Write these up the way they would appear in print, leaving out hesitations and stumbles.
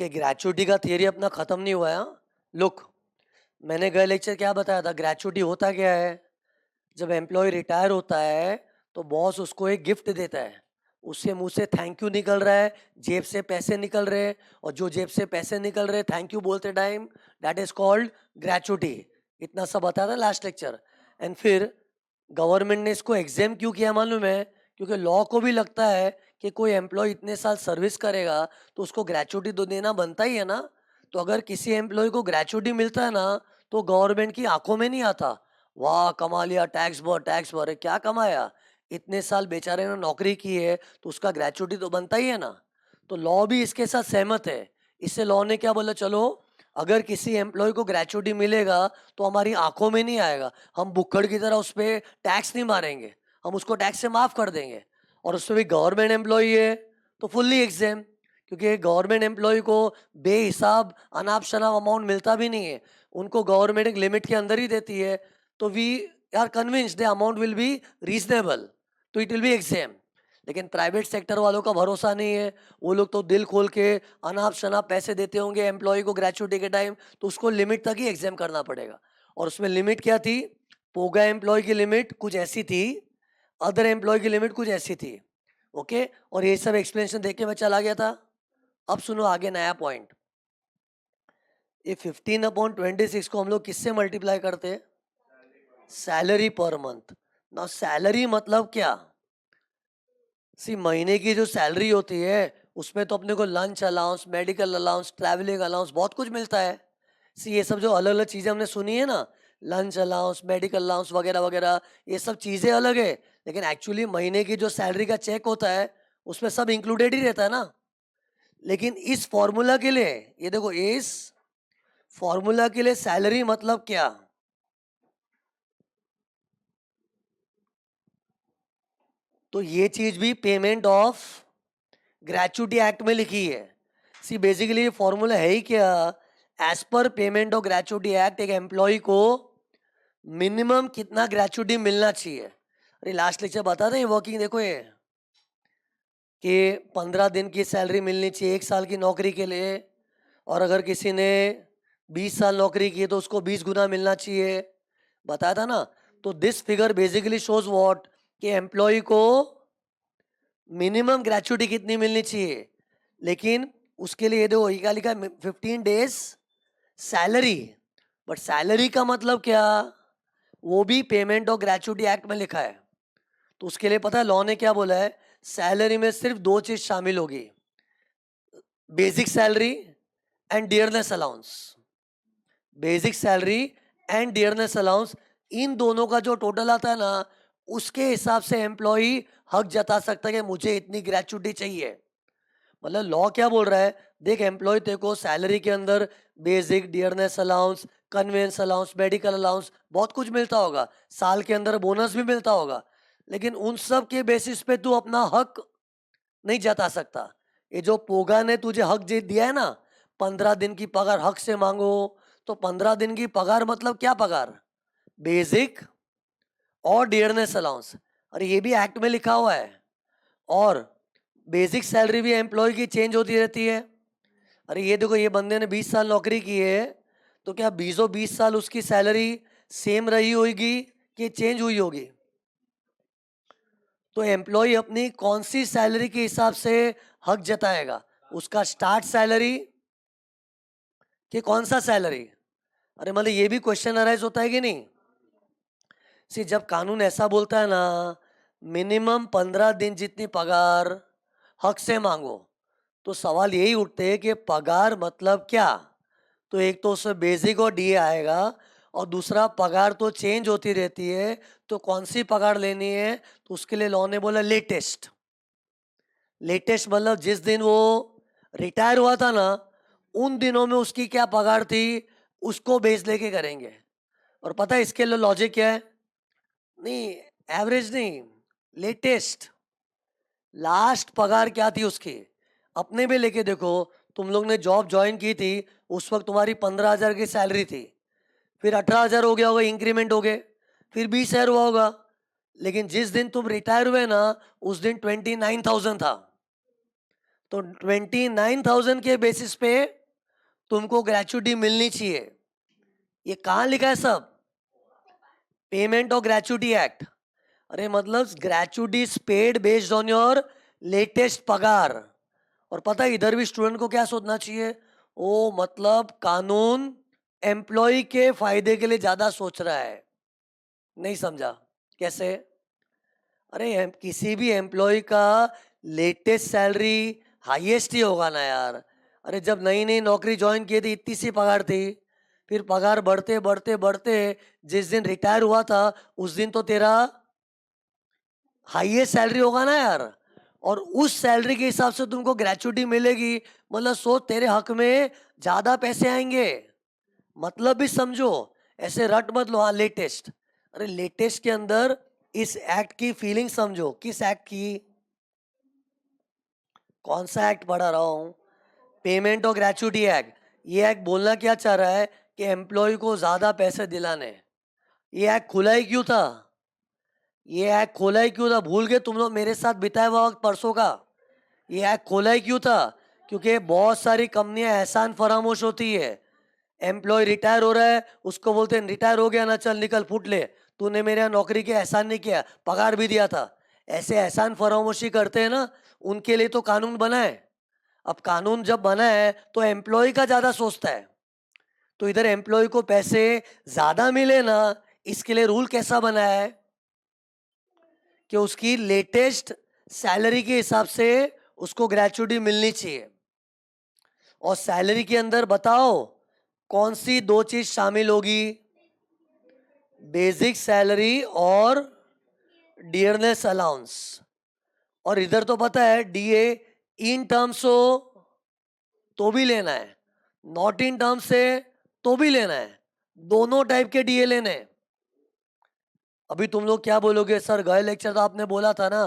Okay, gratuity का theory अपना खत्म नहीं हुआ है, हाँ? लुक, मैंने गए लेक्चर क्या बताया था, ग्रेचुइटी होता क्या है? जब एम्प्लॉय रिटायर होता है तो बॉस उसको एक गिफ्ट देता है। उसके मुंह से थैंक यू निकल रहा है, जेब से पैसे निकल रहे हैं, और जो जेब से पैसे निकल रहे हैं थैंक यू बोलते time, that is called gratuity. इतना सब बताया था लास्ट लेक्चर। एंड फिर गवर्नमेंट ने इसको एग्जाम क्यों किया मालूम है? क्योंकि लॉ को भी लगता है कि कोई एम्प्लॉय इतने साल सर्विस करेगा तो उसको ग्रेचुइटी तो देना बनता ही है ना। तो अगर किसी एम्प्लॉय को ग्रेचुइटी मिलता है ना, तो गवर्नमेंट की आंखों में नहीं आता, वाह कमा लिया, टैक्स भर, क्या कमाया, इतने साल बेचारे ने नौकरी की है तो उसका ग्रेचुइटी तो बनता ही है ना। तो लॉ भी इसके साथ सहमत है। इससे लॉ ने क्या बोला, चलो अगर किसी एम्प्लॉय को ग्रेचुइटी मिलेगा तो हमारी आंखों में नहीं आएगा, हम बुक्कड़ की तरह उस पर टैक्स नहीं मारेंगे, हम उसको टैक्स से माफ कर देंगे। और उसमें भी गवर्नमेंट एम्प्लॉय है तो फुल्ली एग्जाम, क्योंकि गवर्नमेंट एम्प्लॉय को बेहिसाब अनाप शनाप अमाउंट मिलता भी नहीं है, उनको गवर्नमेंट एक लिमिट के अंदर ही देती है। तो we are convinced the amount will be reasonable, तो इट विल बी एग्जाम। लेकिन प्राइवेट सेक्टर वालों का भरोसा नहीं है, वो लोग तो दिल खोल के अनाप शनाप पैसे देते होंगे एम्प्लॉय को ग्रेचुइटी के टाइम, तो उसको लिमिट तक ही एग्जाम करना पड़ेगा। और उसमें लिमिट क्या थी? पोगा एम्प्लॉय की लिमिट कुछ ऐसी थी, अदर एम्प्लॉय की लिमिट कुछ ऐसी थी। ओके, और ये सब एक्सप्लेनेशन देख के मैं चला गया था। अब सुनो आगे नया पॉइंट। ये 15/26 को हम लोग किससे मल्टीप्लाई करते हैं? Salary per month. ना सैलरी मतलब क्या? सी महीने की जो सैलरी होती है उसमें तो अपने को lunch allowance, medical allowance, travelling allowance बहुत कुछ मिलता है। सी ये सब जो अलग अलग चीज़ें हमने सुनी है ना, लंच अलाउंस, मेडिकल अलाउंस वगैरह वगैरह, ये सब चीज़ें अलग है। लेकिन एक्चुअली महीने की जो सैलरी का चेक होता है उसमें सब इंक्लूडेड ही रहता है ना। लेकिन इस फॉर्मूला के लिए, ये देखो, इस फॉर्मूला के लिए सैलरी मतलब क्या? तो ये चीज भी पेमेंट ऑफ ग्रेचुइटी एक्ट में लिखी है। सी बेसिकली ये फॉर्मूला है ही क्या? एज पर पेमेंट ऑफ ग्रेचुइटी एक्ट एक एम्प्लॉय को मिनिमम कितना ग्रेचुइटी मिलना चाहिए। अरे लास्ट लेक्चर बता दें वर्किंग, देखो ये कि 15 दिन की सैलरी मिलनी चाहिए 1 साल की नौकरी के लिए, और अगर किसी ने 20 साल नौकरी की है तो उसको 20 गुना मिलना चाहिए, बताया था ना। तो this figure basically shows what, कि एम्प्लॉय को मिनिमम ग्रेचुइटी कितनी मिलनी चाहिए। लेकिन उसके लिए ये देखो ये क्या लिखा है, 15 डेज सैलरी। बट सैलरी का मतलब क्या? वो भी पेमेंट और ग्रेचुइटी एक्ट में लिखा है। तो उसके लिए पता है लॉ ने क्या बोला है? सैलरी में सिर्फ दो चीज शामिल होगी, basic salary and dearness allowance. Basic salary and dearness allowance, इन दोनों का जो टोटल आता है ना, उसके हिसाब से एम्प्लॉय हक जता सकता है कि मुझे इतनी ग्रेचुइटी चाहिए। मतलब लॉ क्या बोल रहा है, देख एम्प्लॉय तेरे को सैलरी के अंदर basic, dearness allowance, convince allowance, medical allowance बहुत कुछ मिलता होगा, साल के अंदर बोनस भी मिलता होगा, लेकिन उन सब के बेसिस पे तू अपना हक नहीं जता सकता। ये जो पोगा ने तुझे हक दिया है ना, 15 दिन की पगार हक से मांगो, तो 15 दिन की पगार मतलब क्या पगार? बेसिक और डियरनेस अलाउंस। अरे ये भी एक्ट में लिखा हुआ है। और बेसिक सैलरी भी एम्प्लॉय की चेंज होती रहती है। अरे ये देखो, ये बंदे ने 20 साल नौकरी की है, तो क्या 20 साल उसकी सैलरी सेम रही होगी कि चेंज हुई होगी? तो एम्प्लॉय अपनी कौन सी सैलरी के हिसाब से हक जताएगा? उसका स्टार्ट सैलरी कि कौन सा सैलरी? अरे मतलब ये भी क्वेश्चन अराइज होता है कि नहीं? सी जब कानून ऐसा बोलता है ना, मिनिमम 15 दिन जितनी पगार हक से मांगो, तो सवाल यही उठते हैं कि पगार मतलब क्या? तो एक तो उसमें बेसिक और डीए आएगा, और दूसरा पगार तो चेंज होती रहती है, तो कौन सी पगार लेनी है? तो उसके लिए लॉ ने बोला लेटेस्ट। लेटेस्ट मतलब जिस दिन वो रिटायर हुआ था ना, उन दिनों में उसकी क्या पगार थी, उसको बेस लेके करेंगे। और पता है इसके लिए लॉजिक क्या है? नहीं, एवरेज नहीं, लेटेस्ट। लास्ट पगार क्या थी उसकी, अपने भी लेके देखो। तुम लोग ने जॉब ज्वाइन की थी, उस वक्त तुम्हारी 15,000 की सैलरी थी, फिर 18,000 हो गया होगा, इंक्रीमेंट हो गए, फिर 20,000 हुआ होगा। लेकिन जिस दिन तुम रिटायर हुए ना, उस दिन 29,000 था। तो 29,000 के बेसिस पे तुमको ग्रेचुटी मिलनी चाहिए। ये कहाँ लिखा है सब? पेमेंट और ग्रेचुटी एक्ट। अरे मतलब gratuity is paid based on your latest पगार। और पता है इधर भी स्टूडेंट को क्या सोचना चाहिए? ओ मतलब कानून एम्प्लॉय के फायदे के लिए ज्यादा सोच रहा है। नहीं समझा? कैसे? अरे किसी भी एम्प्लॉय का लेटेस्ट सैलरी हाईएस्ट ही होगा ना यार। अरे जब नई नई नौकरी ज्वाइन की थी इतनी सी पगार थी, फिर पगार बढ़ते बढ़ते बढ़ते जिस दिन रिटायर हुआ था उस दिन तो तेरा हाईएस्ट सैलरी होगा ना यार। और उस सैलरी के हिसाब से तुमको ग्रेचुटी मिलेगी, मतलब सोच तेरे हक में ज्यादा पैसे आएंगे। मतलब भी समझो, ऐसे रट मत लो। हाँ लेटेस्ट, अरे लेटेस्ट के अंदर इस एक्ट की फीलिंग समझो। किस एक्ट की? कौन सा एक्ट पढ़ा रहा हूं? पेमेंट और ग्रेचुटी एक्ट। ये एक्ट बोलना क्या चाह रहा है कि एम्प्लॉय को ज्यादा पैसे दिलाने। ये एक्ट खुला ही क्यों था? ये एक्ट खोला ही क्यों था? भूल गए तुम लोग मेरे साथ बिताया हुआ वक्त परसों का? ये एक्ट खोला ही क्यों था? क्योंकि बहुत सारी कंपनियां एहसान फरामोश होती है। एम्प्लॉय रिटायर हो रहा है, उसको बोलते हैं रिटायर हो गया ना, चल निकल फुट ले, तूने मेरे यहाँ नौकरी के एहसान नहीं किया, पगार भी दिया था। ऐसे एहसान फरामोशी करते हैं ना, उनके लिए तो कानून बना है। अब कानून जब बना है तो एम्प्लॉय का ज्यादा सोचता है। तो इधर एम्प्लॉय को पैसे ज्यादा मिले ना, इसके लिए रूल कैसा बना है कि उसकी लेटेस्ट सैलरी के हिसाब से उसको ग्रेचुटी मिलनी चाहिए। और सैलरी के अंदर बताओ कौन सी दो चीज शामिल होगी? बेसिक सैलरी और डियरनेस अलाउंस। और इधर तो पता है डीए इन टर्म्स हो तो भी लेना है, नॉट इन टर्म्स से तो भी लेना है। दोनों टाइप के डीए लेने हैं। अभी तुम लोग क्या बोलोगे, सर गए लेक्चर तो आपने बोला था ना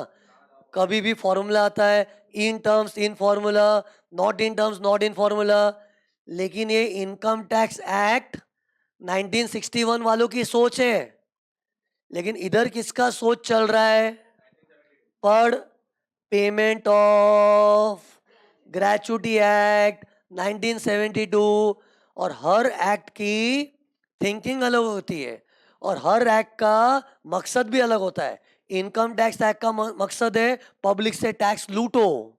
कभी भी फॉर्मूला आता है इन terms in formula, not in terms not in formula. लेकिन ये इनकम टैक्स एक्ट 1961 वालों की सोच है। लेकिन इधर किसका सोच चल रहा है? पर पेमेंट ऑफ ग्रेचुटी एक्ट 1972। और हर एक्ट की थिंकिंग अलग होती है और हर एक्ट का मकसद भी अलग होता है। इनकम टैक्स एक्ट का मकसद है पब्लिक से टैक्स लूटो,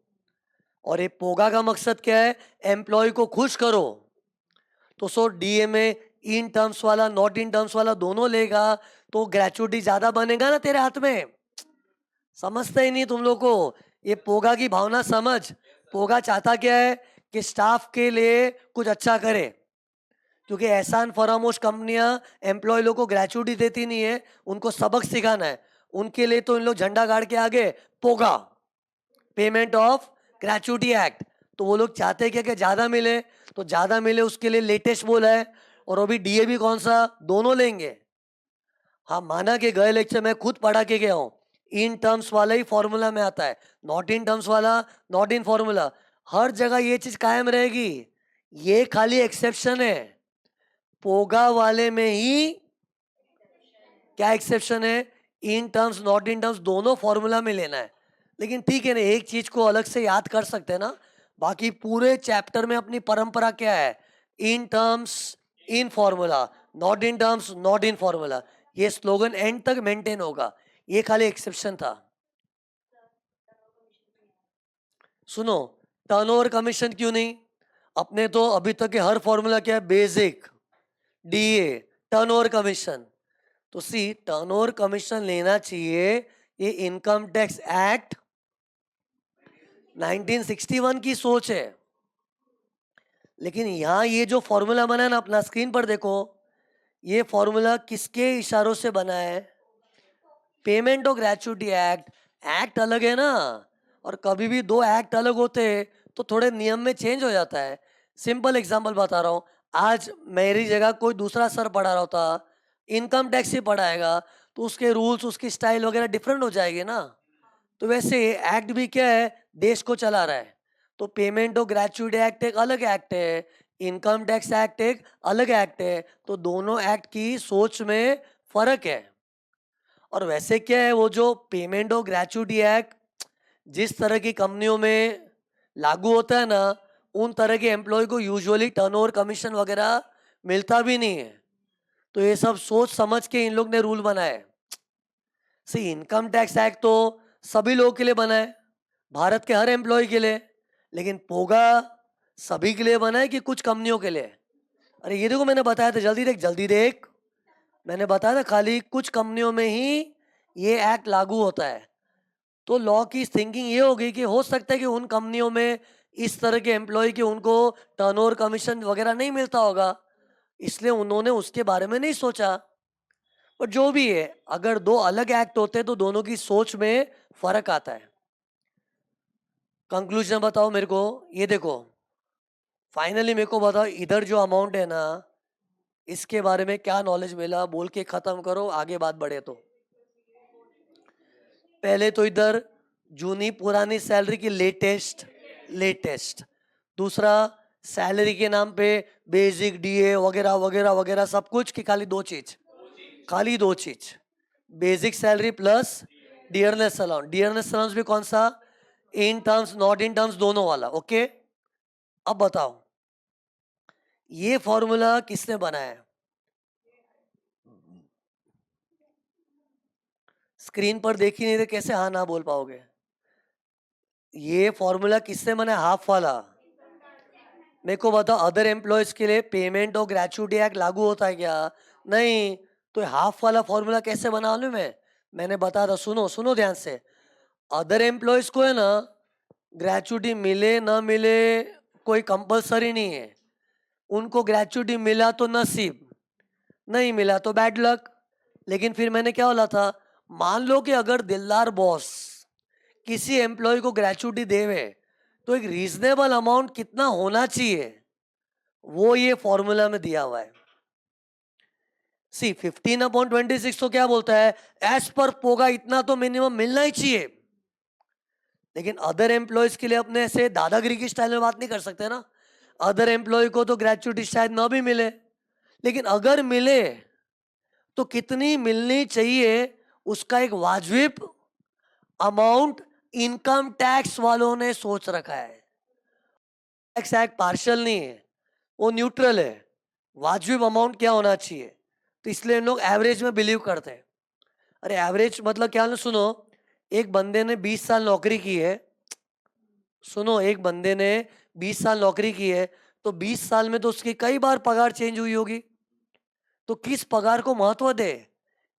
और ये पोगा का मकसद क्या है? एम्प्लॉय को खुश करो। तो सो डीए में इन टर्म्स वाला नॉट इन टर्म्स वाला दोनों लेगा तो ग्रेचुटी ज्यादा बनेगा ना तेरे हाथ में। समझते ही नहीं तुम लोग को ये पोगा की भावना समझ। पोगा चाहता क्या है कि स्टाफ के लिए कुछ अच्छा करे, क्योंकि एहसान फरामोश कंपनियां एम्प्लॉय लोग को ग्रेचुटी देती नहीं है, उनको सबक सिखाना है। उनके लिए तो इन लोग झंडा गाड़ के आगे पोगा, पेमेंट ऑफ ग्रेचुटी एक्ट। तो वो लोग चाहते क्या कि ज्यादा मिले, तो ज्यादा मिले उसके लिए लेटेस्ट बोला है। और अभी डीए भी कौन सा? दोनों लेंगे। हाँ माना कि गए लेक्चर में खुद पढ़ा के गया हूँ, इन टर्म्स वाला ही फॉर्मूला में आता है, नॉट इन टर्म्स वाला नॉट इन फॉर्मूला। हर जगह ये चीज कायम रहेगी। ये खाली एक्सेप्शन है, पोगा वाले में ही क्या एक्सेप्शन है? इन टर्म्स नॉट इन टर्म्स दोनों फॉर्मूला में लेना है। लेकिन ठीक है ना, एक चीज को अलग से याद कर सकते हैं ना। बाकी पूरे चैप्टर में अपनी परंपरा क्या है? इन terms in formula, not in terms not in formula. ये स्लोगन एंड तक मेंटेन होगा। ये खाली एक्सेप्शन था। सुनो, टर्नओवर कमीशन क्यों नहीं? अपने तो अभी तक के हर फॉर्मूला क्या है? Basic, DA, turnover commission. तो सी टर्नओवर कमीशन लेना चाहिए, ये इनकम टैक्स एक्ट 1961 की सोच है। लेकिन यहां ये जो फॉर्मूला बना है ना, अपना स्क्रीन पर देखो, ये फॉर्मूला किसके इशारों से बना है? Payment of gratuity act. Act अलग है ना, और कभी भी दो एक्ट अलग होते हैं तो थोड़े नियम में चेंज हो जाता है। सिंपल एग्जांपल बता रहा हूँ, आज मेरी जगह कोई दूसरा सर पढ़ा रहा होता, इनकम टैक्स ही पढ़ाएगा, तो उसके रूल्स उसकी स्टाइल वगैरह डिफरेंट हो जाएगी ना। तो वैसे एक्ट भी क्या है? देश को चला रहा है। तो पेमेंट ऑफ ग्रेचुटी एक्ट एक अलग एक्ट है, इनकम टैक्स एक्ट एक अलग एक्ट है। तो दोनों एक्ट की सोच में फर्क है। और वैसे क्या है, वो जो पेमेंट ऑफ ग्रेचुटी एक्ट जिस तरह की कंपनियों में लागू होता है ना, उन तरह के एम्प्लॉय को यूजुअली टर्नओवर कमीशन वगैरह मिलता भी नहीं है। तो ये सब सोच समझ के इन लोग ने रूल बनाया है। सी इनकम टैक्स एक्ट तो सभी लोगों के लिए बना है, भारत के हर एम्प्लॉय के लिए, लेकिन पोगा सभी के लिए बना है कि कुछ कंपनियों के लिए? अरे ये देखो, मैंने बताया था, जल्दी देख जल्दी देख, मैंने बताया था खाली कुछ कंपनियों में ही ये एक्ट लागू होता है। तो लॉ की थिंकिंग ये होगी कि हो सकता है कि उन कंपनियों में इस तरह के एम्प्लॉय की उनको टर्नओवर कमीशन वगैरह नहीं मिलता होगा, इसलिए उन्होंने उसके बारे में नहीं सोचा। पर जो भी है, अगर दो अलग एक्ट होते तो दोनों की सोच में फर्क आता है। कंक्लूजन बताओ मेरे को, ये देखो, फाइनली मेरे को बताओ, इधर जो अमाउंट है ना, इसके बारे में क्या नॉलेज मिला? बोल के खत्म करो, आगे बात बढ़े तो। पहले तो इधर जूनी पुरानी सैलरी की लेटेस्ट, लेटेस्ट। दूसरा, सैलरी के नाम पे बेसिक, डीए वगैरह वगैरह वगैरह सब कुछ, की खाली दो चीज, खाली दो चीज, basic salary plus dearness allowance. Dearness allowance भी कौन सा? इन टर्म्स नॉट इन टर्म्स दोनों वाला, ओके। अब बताओ, ये फॉर्मूला किसने बनाया है? स्क्रीन पर देख ही नहीं रहे, कैसे हाँ ना बोल पाओगे? ये फॉर्मूला किससे बना है? हाफ वाला। मेरे को बताओ, अदर एम्प्लॉयज के लिए पेमेंट और ग्रेचुइटी एक्ट लागू होता है क्या? नहीं। तो हाफ वाला फॉर्मूला कैसे बना लूं मैं? मैंने बताया था, सुनो सुनो ध्यान से। अदर एम्प्लॉयज को है ना, ग्रेचुइटी मिले ना मिले कोई कंपलसरी नहीं है। उनको ग्रेचुइटी मिला तो नसीब, नहीं मिला तो बैड लक। लेकिन फिर मैंने क्या बोला था, मान लो कि अगर दिलदार बॉस किसी एम्प्लॉय को ग्रेचुइटी देवे, तो एक रीजनेबल अमाउंट कितना होना चाहिए, वो ये फॉर्मूला में दिया हुआ है। सी 15/26 तो क्या बोलता है, एज पर पोगा इतना तो मिनिमम मिलना ही चाहिए। लेकिन अदर एम्प्लॉयज के लिए अपने ऐसे दादागिरी की स्टाइल में बात नहीं कर सकते ना। अदर एम्प्लॉय को तो ग्रेचुइटी शायद ना भी मिले, लेकिन अगर मिले तो कितनी मिलनी चाहिए, उसका एक वाजिब अमाउंट इनकम टैक्स वालों ने सोच रखा है। टैक्स एक्ट पार्शियल नहीं है, वो न्यूट्रल है। वाजिब अमाउंट क्या होना चाहिए, तो इसलिए लोग एवरेज में बिलीव करते हैं। अरे एवरेज मतलब क्या ना, सुनो, एक बंदे ने 20 साल नौकरी की है, सुनो, एक बंदे ने 20 साल नौकरी की है, तो 20 साल में तो उसकी कई बार पगार चेंज हुई होगी। तो किस पगार को महत्व दे?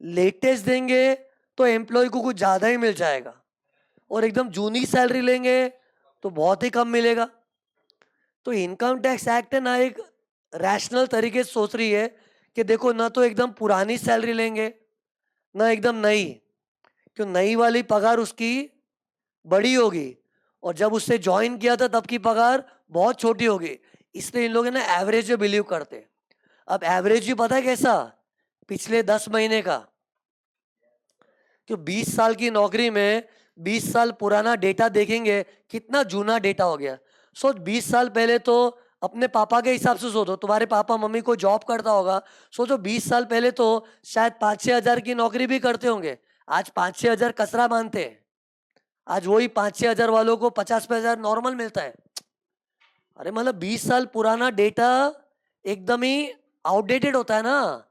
लेटेस्ट देंगे तो एम्प्लॉय को कुछ ज्यादा ही मिल जाएगा, और एकदम जूनी सैलरी लेंगे तो बहुत ही कम मिलेगा। तो इनकम टैक्स एक्ट है ना, एक रैशनल तरीके से सोच रही है कि देखो, ना तो एकदम पुरानी सैलरी लेंगे ना एकदम नई, क्यों? नई वाली पगार उसकी बड़ी होगी, और जब उससे ज्वाइन किया था तब की पगार बहुत छोटी होगी। इसलिए इन लोग ना एवरेज में बिलीव करते हैं। अब एवरेज भी पता है कैसा? पिछले 10 महीने का। क्यों? 20 साल की नौकरी में 20 साल पुराना डेटा देखेंगे, कितना जूना डेटा हो गया। सोच, 20 साल पहले तो अपने पापा के हिसाब से सोचो, तुम्हारे पापा मम्मी को जॉब करता होगा, सोचो 20 साल पहले तो शायद 5-6 हजार की नौकरी भी करते होंगे। आज 5-6 हजार कसरा मानते हैं। आज वही 5-6 हजार वालों को 50-50 नॉर्मल मिलता है। अरे मतलब 20 साल पुराना डेटा एकदम ही आउटडेटेड होता है ना।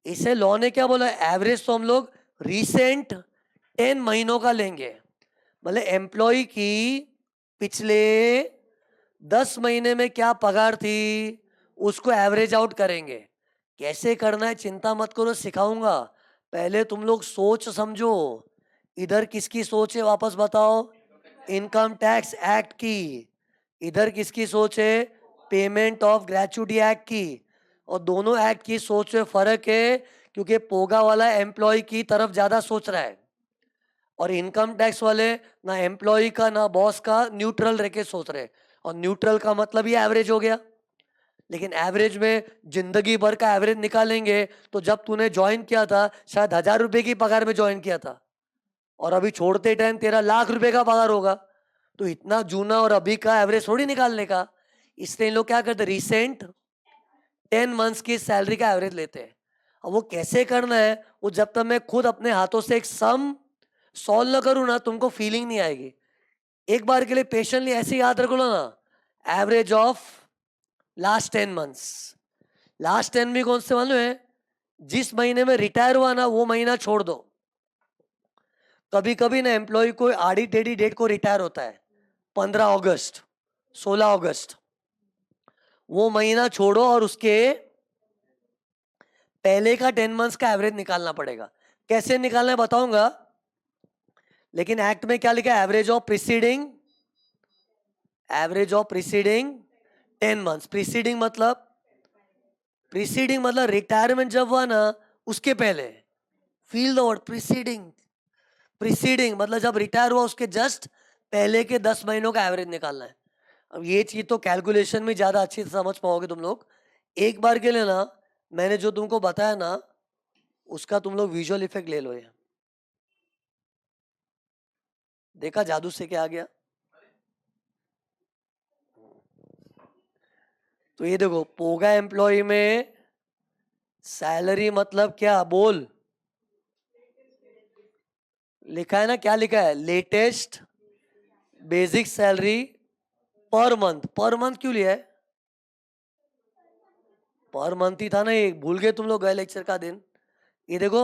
इसे लॉ ने क्या बोला, एवरेज तो हम लोग रिसेंट 10 महीनों का लेंगे। मतलब एम्प्लॉय की पिछले 10 महीने में क्या पगार थी, उसको एवरेज आउट करेंगे। कैसे करना है चिंता मत करो, सिखाऊंगा। पहले तुम लोग सोच समझो, इधर किसकी सोच है वापस बताओ? इनकम टैक्स एक्ट की। इधर किसकी सोच है? पेमेंट ऑफ ग्रेचुइटी एक्ट की। और दोनों एक्ट की सोच में फर्क है, क्योंकि पोगा वाला एम्प्लॉय की तरफ ज्यादा सोच रहा है, और इनकम टैक्स वाले ना एम्प्लॉय का ना बॉस का, न्यूट्रल रह के सोच रहे हैं। और न्यूट्रल का मतलब ये एवरेज हो गया। लेकिन एवरेज में जिंदगी भर का एवरेज निकालेंगे, तो जब तूने ज्वाइन किया था शायद 1000 रुपए की पगार में ज्वाइन किया था, और अभी छोड़ते टाइम तेरा लाख रुपए का पगार होगा। तो इतना जूना और अभी का एवरेज थोड़ी निकालने का। इसलिए इन लोग क्या करते, रिसेंट 10 मंथ्स की सैलरी का एवरेज लेते हैं। अब वो कैसे करना है, वो जब तक मैं खुद अपने हाथों से एक सम सॉल्व न करूँ ना, तुमको फीलिंग नहीं आएगी। एक बार के लिए पेशेंटली ऐसे याद रख लो ना, average of last 10 months. Last 10 भी कौन से मालूम है? जिस महीने में रिटायर हुआ ना वो महीना छोड़ दो। कभी कभी ना एम्प्लॉय को आड़ी टेढ़ी डेट को रिटायर होता है, 15 अगस्त, 16 अगस्त, वो महीना छोड़ो और उसके पहले का 10 मंथ्स का एवरेज निकालना पड़ेगा। कैसे निकालना है बताऊंगा, लेकिन एक्ट में क्या लिखा है? Average of preceding 10 months. Preceding मतलब रिटायरमेंट जब हुआ ना उसके पहले। Feel the word preceding. Preceding मतलब जब रिटायर हुआ उसके जस्ट पहले के 10 महीनों का एवरेज निकालना है। अब ये चीज तो कैलकुलेशन में ज्यादा अच्छी से समझ पाओगे तुम लोग। एक बार के लिए ना मैंने जो तुमको बताया ना उसका तुम लोग विजुअल इफेक्ट ले लो। ये देखा जादू से क्या आ गया? तो ये देखो, पोगा एम्प्लॉय में सैलरी मतलब क्या बोल, लिखा है ना, क्या लिखा है? Latest basic salary per month. Per month क्यों लिया है? पर मंथ ही था ना, ये भूल गए तुम लोग गए लेक्चर का दिन। ये देखो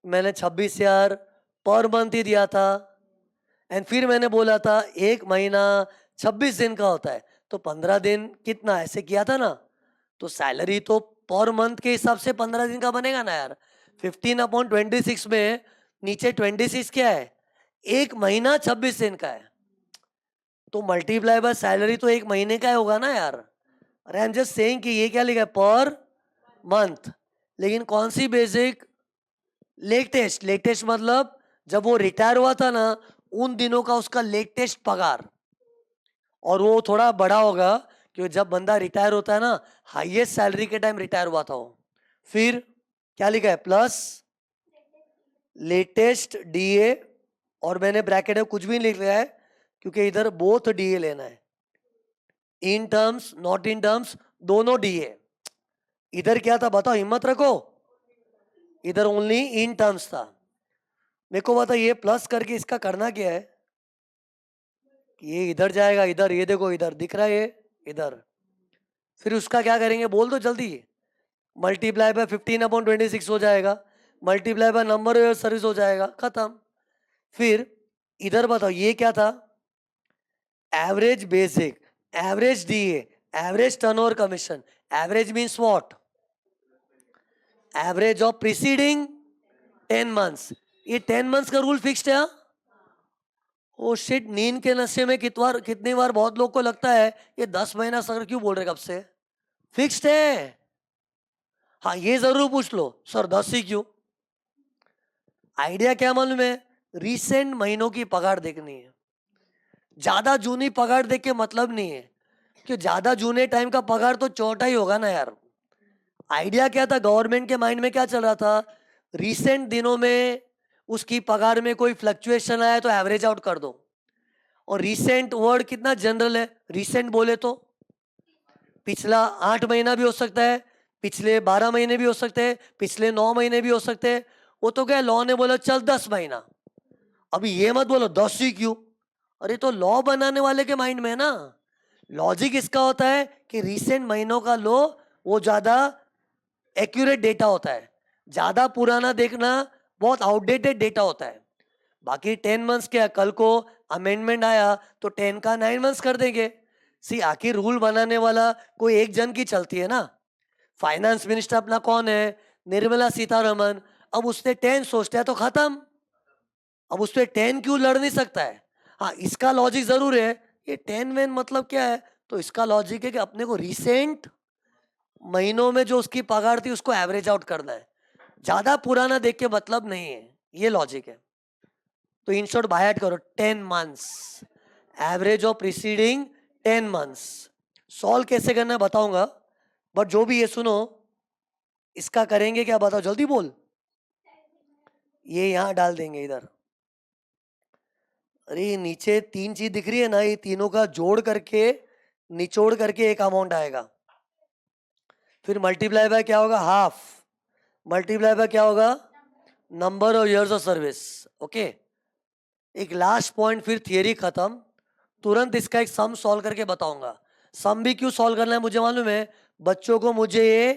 मैंने 26,000 पर मंथ ही दिया था, एंड फिर मैंने बोला था एक महीना 26 दिन का होता है, तो 15 दिन कितना ऐसे किया था ना। तो सैलरी तो पर मंथ के हिसाब से 15 दिन का बनेगा ना यार। 15/26 में नीचे 26 क्या है? एक महीना 26 दिन का है, तो मल्टीप्लाई बाय सैलरी तो एक महीने का ही होगा ना यार। अरे आई एम जस्ट सेइंग कि ये क्या लिखा है? Per month. लेकिन कौन सी बेसिक? लेटेस्ट। लेटेस्ट मतलब जब वो रिटायर हुआ था ना उन दिनों का उसका लेटेस्ट पगार, और वो थोड़ा बड़ा होगा क्योंकि जब बंदा रिटायर होता है ना हाईएस्ट सैलरी के टाइम रिटायर हुआ था वो। फिर क्या लिखा है? प्लस लेटेस्ट डीए, और मैंने ब्रैकेट में कुछ भी नहीं लिख रहा है क्योंकि इधर बोथ डीए लेना है। इन टर्म्स नॉट इन टर्म्स, दोनों डीए। इधर क्या था बताओ, हिम्मत रखो, इधर ओनली इन टर्म्स था। मेरे को बता ये प्लस करके इसका करना क्या है? ये इधर जाएगा, इधर ये देखो इधर दिख रहा है ये इधर। फिर उसका क्या करेंगे बोल दो जल्दी। मल्टीप्लाई बाय 15/26 हो जाएगा, multiply by number of service हो जाएगा, खत्म। फिर इधर बताओ ये क्या था? Average basic, average DA, average turnover commission. Average means what? Average of preceding 10 months. ये 10 मंथ्स का रूल फिक्स्ड है। ओ शिट, नींद के नशे में कितनी बार बहुत लोग को लगता है ये 10 महीना सर क्यों बोल रहे कब से? फिक्स्ड है। हाँ ये जरूर पूछ लो सर 10 ही क्यों? आइडिया क्या मालूम है? रिसेंट महीनों की पगार देखनी है। ज्यादा जूनी पगार देख के मतलब नहीं है, कि ज्यादा जूने टाइम का पगार तो छोटा ही होगा ना यार। आइडिया क्या था गवर्नमेंट के माइंड में? क्या चल रहा था? रिसेंट दिनों में उसकी पगार में कोई फ्लक्चुएशन आया तो एवरेज आउट कर दो। और रिसेंट वर्ड कितना जनरल है, रिसेंट बोले तो पिछला 8 महीना भी हो सकता है, पिछले 12 महीने भी हो सकते हैं, पिछले 9 महीने भी हो सकते हैं। वो तो क्या लॉ ने बोला चल 10 महीना। अभी ये मत बोलो 10 ही क्यों, अरे तो लॉ बनाने वाले के माइंड में है ना। लॉजिक इसका होता है कि रिसेंट महीनों का लॉ वो ज्यादा एक्यूरेट डेटा होता है, ज्यादा पुराना देखना बहुत आउटडेटेड डेटा होता है। बाकी 10 मंथ्स क्या, कल को अमेंडमेंट आया तो 10 का 9 मंथ्स कर देंगे। सी आखिर रूल बनाने वाला कोई एक जन की चलती है ना। फाइनेंस मिनिस्टर अपना कौन है? निर्मला सीतारमन। अब उसने 10 सोचता है तो खत्म। अब उस पर 10 क्यों लड़ नहीं सकता है? हाँ इसका लॉजिक जरूर है। ये 10 वेन मतलब क्या है? तो इसका लॉजिक है कि अपने को रिसेंट महीनों में जो उसकी पगार थी उसको एवरेज आउट करना है, ज्यादा पुराना देख के मतलब नहीं है। ये लॉजिक है। तो इन शॉर्ट बाय हार्ट करो 10 months, average of preceding 10 months. Solve कैसे करना है बताऊंगा, बट जो भी ये सुनो इसका करेंगे क्या बताओ जल्दी बोल। ये यहां डाल देंगे इधर। अरे ये नीचे 3 चीज दिख रही है ना, ये तीनों का जोड़ करके निचोड़ करके एक अमाउंट आएगा। फिर मल्टीप्लाई बाय क्या होगा? हाफ। मल्टीप्लाई बाय क्या होगा? Number of years of service. Okay, एक लास्ट पॉइंट, फिर थियरी खत्म। तुरंत इसका एक सम सॉल्व करके बताऊंगा। सम भी क्यों सॉल्व करना है मुझे मालूम है, बच्चों को मुझे ये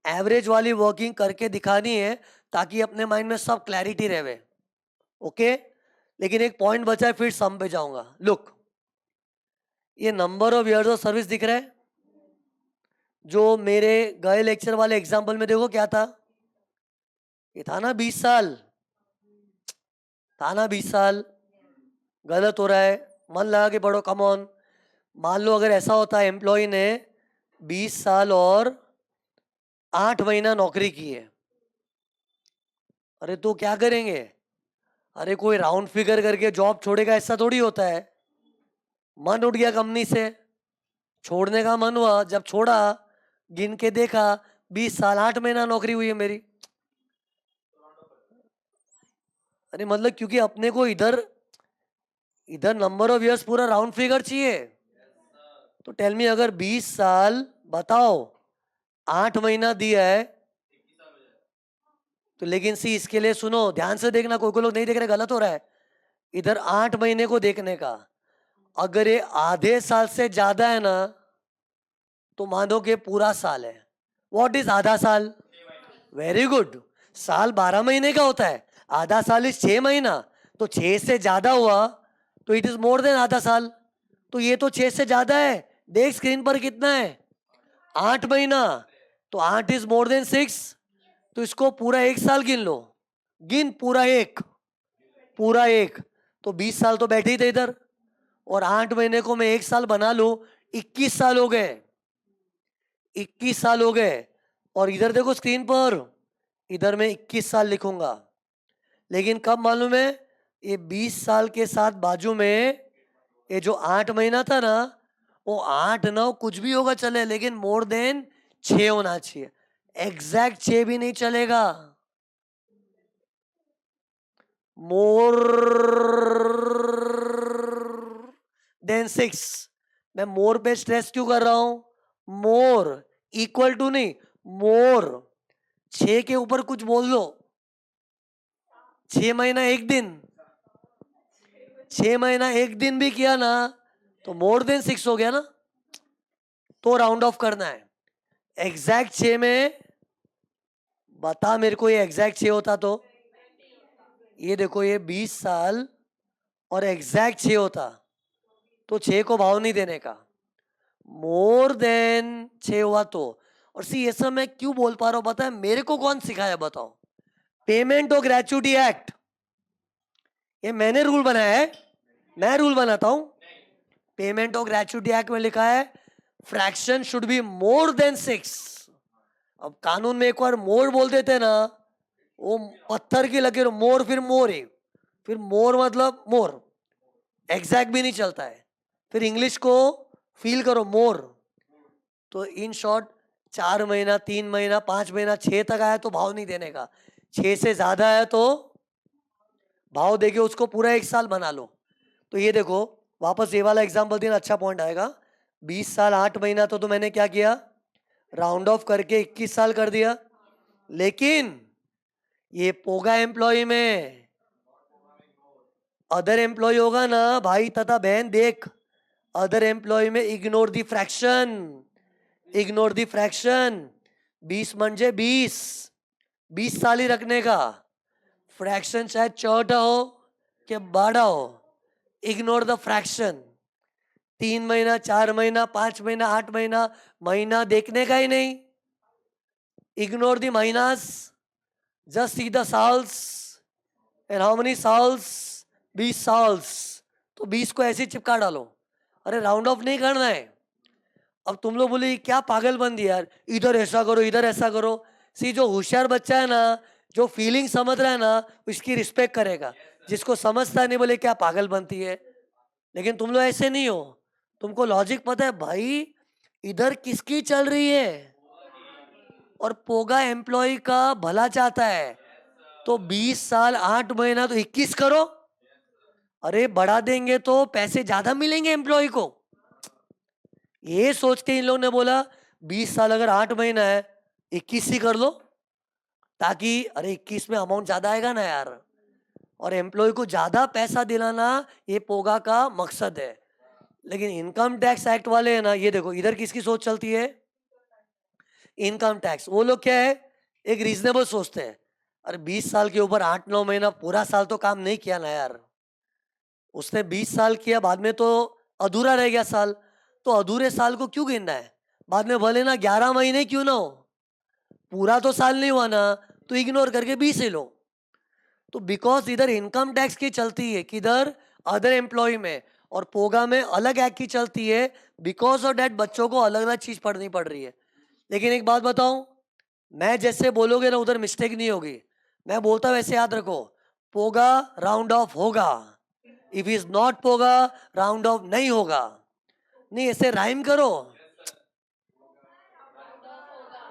एवरेज वाली वर्किंग करके दिखानी है ताकि अपने माइंड में सब क्लैरिटी रहे। ओके, लेकिन एक पॉइंट बचा है, फिर सम पे जाऊंगा। लुक, ये number of years of service दिख रहा है जो मेरे गए लेक्चर वाले एग्जाम्पल में, देखो क्या था, ये था ना 20 साल, था ना 20 साल। गलत हो रहा है, मन लगा के पढ़ो, कम ऑन। मान लो अगर ऐसा होता है एम्प्लॉय ने 20 साल और 8 महीना नौकरी की है, अरे तो क्या करेंगे? अरे कोई राउंड फिगर करके जॉब छोड़ेगा, ऐसा थोड़ी होता है। मन उठ गया कंपनी से, छोड़ने का मन हुआ, जब छोड़ा गिन के देखा 20 साल 8 महीना नौकरी हुई है मेरी। अरे मतलब क्योंकि अपने को इधर इधर नंबर ऑफ इयर्स पूरा राउंड फिगर चाहिए। तो टेल मी, अगर 20 साल बताओ 8 महीना दिया है तो, लेकिन सी इसके लिए सुनो ध्यान से देखना, कोई कोई लोग नहीं देख रहे, गलत हो रहा है। इधर 8 महीने को देखने का, अगर ये आधे साल से ज्यादा है ना तो मानो कि पूरा साल है। व्हाट इज आधा साल? वेरी गुड, साल 12 महीने का होता है, आधा साल इज 6 महीना, तो 6 से ज्यादा हुआ तो इट इज मोर देन आधा साल। तो ये तो 6 से ज्यादा है, देख स्क्रीन पर कितना है, 8 महीना, तो 8 इज मोर देन 6, तो इसको पूरा एक साल गिन लो, गिन पूरा एक, पूरा एक, तो 20 साल तो बैठे ही थे इधर, और 8 महीने को मैं एक साल बना लूं, 21 साल हो गए, 21 साल हो गए। और इधर देखो स्क्रीन पर, इधर मैं 21 साल लिखूंगा, लेकिन कब मालूम है, ये 20 साल के साथ बाजू में ये जो 8 महीना था ना, वो 8 9 कुछ भी होगा चले, लेकिन मोर देन 6 होना चाहिए। एग्जैक्ट 6 भी नहीं चलेगा, मोर देन 6। मैं मोर पे स्ट्रेस क्यों कर रहा हूं? मोर इक्वल टू नहीं, मोर 6 के ऊपर कुछ बोल दो, 6 महीना एक दिन, 6 महीना एक दिन भी किया ना तो मोर देन 6 हो गया ना, तो राउंड ऑफ करना है। एग्जैक्ट 6 में बता मेरे को, ये एग्जैक्ट 6 होता तो, ये देखो ये 20 साल और एग्जैक्ट 6 होता तो 6 को भाव नहीं देने का, मोर देन 6 हुआ तो। और सी ये सब मैं क्यों बोल पा रहा हूं पता है, मेरे को कौन सिखाया बताओ? पेमेंट और ग्रेचुटी एक्ट, ये मैंने रूल बनाया है, मैं रूल बनाता हूं। पेमेंट और ग्रेचुटी एक्ट में लिखा है fraction should be more than 6। अब कानून में एक बार मोर बोल देते ना, वो पत्थर की लकीर, मोर फिर मोर है, फिर मोर मतलब मोर, एग्जैक्ट भी नहीं चलता है। फिर इंग्लिश को फील करो, मोर। तो इन शॉर्ट 4 महीना 3 महीना 5 महीना 6 तक आया तो भाव नहीं देने का, 6 से ज्यादा है तो भाव देके उसको पूरा एक साल बना लो। तो ये देखो वापस ये वाला एग्जाम्पल देना, अच्छा पॉइंट आएगा। 20 साल 8 महीना तो मैंने क्या किया, राउंड ऑफ करके 21 साल कर दिया। लेकिन ये पोगा एम्प्लॉय में अदर एम्प्लॉय होगा ना भाई तथा बहन, देख अदर एम्प्लॉय में इग्नोर दी फ्रैक्शन, इग्नोर दी फ्रैक्शन। 20 म्हणजे 20 साल ही रखने का, फ्रैक्शन चाहे छोटा हो कि बड़ा हो, इग्नोर द फ्रैक्शन। 3 महीना 4 महीना 5 महीना 8 महीना, महीना देखने का ही नहीं, इग्नोर द महीनास, जस्ट सी द साल्स। एंड हाउ मेनी साल्स? 20 साल्स, तो 20 को ऐसे चिपका डालो। अरे राउंड ऑफ नहीं करना है। अब तुम लोग बोले क्या पागलबंदी यार, इधर ऐसा करो इधर ऐसा करो। सी जो होशियार बच्चा है ना, जो फीलिंग समझ रहा है ना, उसकी रिस्पेक्ट करेगा। जिसको समझता नहीं बोले क्या पागल बनती है। लेकिन तुम लोग ऐसे नहीं हो, तुमको लॉजिक पता है भाई, इधर किसकी चल रही है, और पोगा एम्प्लॉय का भला चाहता है। तो 20 साल 8 महीना तो 21 करो, अरे बढ़ा देंगे तो पैसे ज्यादा मिलेंगे एम्प्लॉय को। ये सोच के इन लोगों ने बोला 20 साल अगर 8 महीना है 21 ही कर लो, ताकि अरे 21 में अमाउंट ज्यादा आएगा ना यार, और एम्प्लॉय को ज्यादा पैसा दिलाना ये पोगा का मकसद है। लेकिन इनकम टैक्स एक्ट वाले है ना, ये देखो इधर किसकी सोच चलती है, इनकम टैक्स। वो लोग क्या है, एक रीजनेबल सोचते हैं। अरे 20 साल के ऊपर 8-9 महीना पूरा साल तो काम नहीं किया ना यार, उसने 20 साल किया, बाद में तो अधूरा रह गया साल, तो अधूरे साल को क्यों गिनना है, बाद में भले ना 11 महीने क्यों ना हो, पूरा तो साल नहीं हुआ ना, तो इग्नोर करके 20 ही लो। तो बिकॉज इधर इनकम टैक्स की चलती है, किधर, अदर एम्प्लॉय में, और पोगा में अलग एक्ट की चलती है, बिकॉज ऑफ डेट बच्चों को अलग अलग चीज पढ़नी पड़ रही है। लेकिन एक बात बताऊं, मैं जैसे बोलोगे ना उधर मिस्टेक नहीं होगी, मैं बोलता वैसे याद रखो, पोगा राउंड ऑफ होगा, if is not POGA round off नहीं होगा। नहीं ऐसे राइम करो,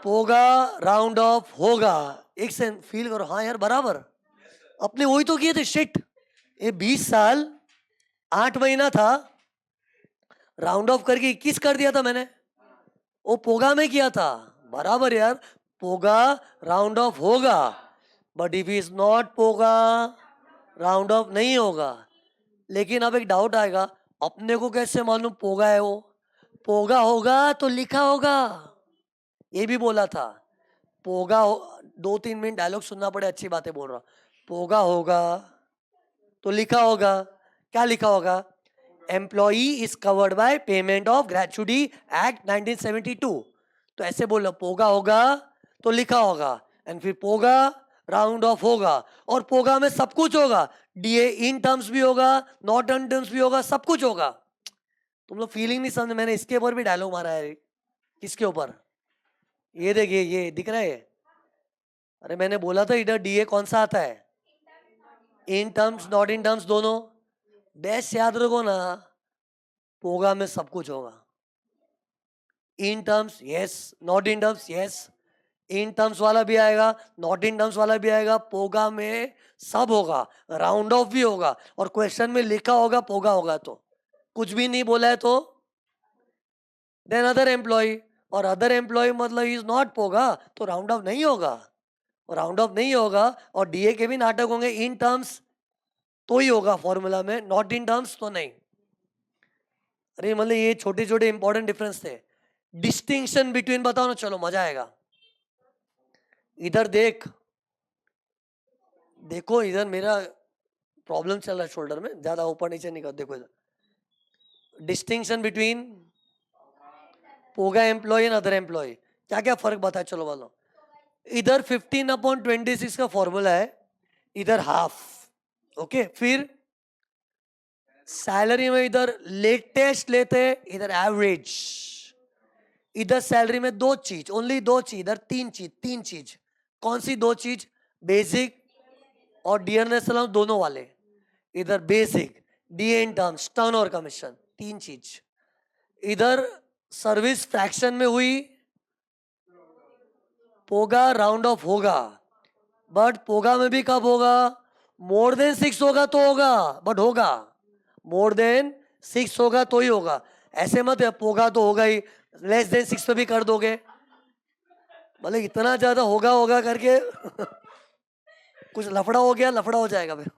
पोगा राउंड ऑफ होगा, एक से फील करो, हाँ यार बराबर, अपने वही तो किए थे शिट, ये 20 साल 8 महीना था, राउंड ऑफ करके 21 कर दिया था मैंने, वो पोगा में किया था, बराबर यार, पोगा राउंड ऑफ होगा, but if is not POGA round off नहीं होगा। लेकिन अब एक डाउट आएगा, अपने को कैसे मालूम पोगा है वो, पोगा होगा तो लिखा होगा, ये भी बोला था, पोगा हो, 2-3 मिनट डायलॉग सुनना पड़े, अच्छी बातें बोल रहा, पोगा होगा तो लिखा होगा, क्या लिखा होगा, employee is covered by payment of gratuity act 1972, तो ऐसे बोलो, पोगा होगा तो लिखा होगा, एंड फिर पोगा राउंड ऑफ होगा, और पोगा में सब कुछ होगा, डीए इन टर्म्स भी होगा, नॉट इन टर्म्स भी होगा, सब कुछ होगा। तुम लोग फीलिंग नहीं समझे, मैंने इसके ऊपर भी डायलॉग मारा है, किसके ऊपर, ये देखिए ये दिख रहा है, अरे मैंने बोला था इधर डीए कौन सा आता है, इन टर्म्स नॉट इन टर्म्स दोनों, बेस्ट याद रखो ना, पोगा में सब कुछ होगा, in terms yes, not in terms yes, in terms वाला भी आएगा, नॉट इन टर्म्स वाला भी आएगा, पोगा में सब होगा, राउंड ऑफ भी होगा, और क्वेश्चन में लिखा होगा पोगा होगा, तो कुछ भी नहीं बोला है तो देन अदर एम्प्लॉय, और अदर एम्प्लॉय मतलब इज नॉट पोगा, तो राउंड ऑफ नहीं होगा, और राउंड ऑफ नहीं होगा, और डीए के भी नाटक होंगे, इन टर्म्स तो ही होगा फॉर्मूला में, नॉट इन टर्म्स तो नहीं। अरे मतलब ये छोटे छोटे इंपॉर्टेंट डिफरेंस थे, डिस्टिंक्शन बिटवीन बताओ ना, चलो मजा आएगा। इधर देख, देखो इधर मेरा प्रॉब्लम चल रहा है शोल्डर में, ज्यादा ऊपर नीचे नहीं कर, देखो इधर distinction between POGA employ and other employ, क्या क्या फर्क बताया, चलो बोलो। इधर 15/26 का फॉर्मूला है, इधर हाफ, ओके, फिर सैलरी में इधर लेटेस्ट लेते हैं, इधर एवरेज, इधर सैलरी में दो चीज, ओनली दो चीज, इधर तीन चीज, कौन सी दो चीज, बेसिक और डियरनेस अलाउंस दोनों वाले, इधर basic, DA in terms, turn और कमीशन, तीन चीज, इधर सर्विस फ्रैक्शन में हुई, पोगा राउंड ऑफ होगा, बट पोगा में भी कब होगा, मोर देन 6 होगा तो होगा, बट होगा, मोर देन 6 होगा तो ही होगा, ऐसे मत है पोगा तो होगा ही, लेस देन 6 पे भी कर दोगे, मतलब इतना ज्यादा होगा होगा करके कुछ लफड़ा हो गया, लफड़ा हो जाएगा फिर।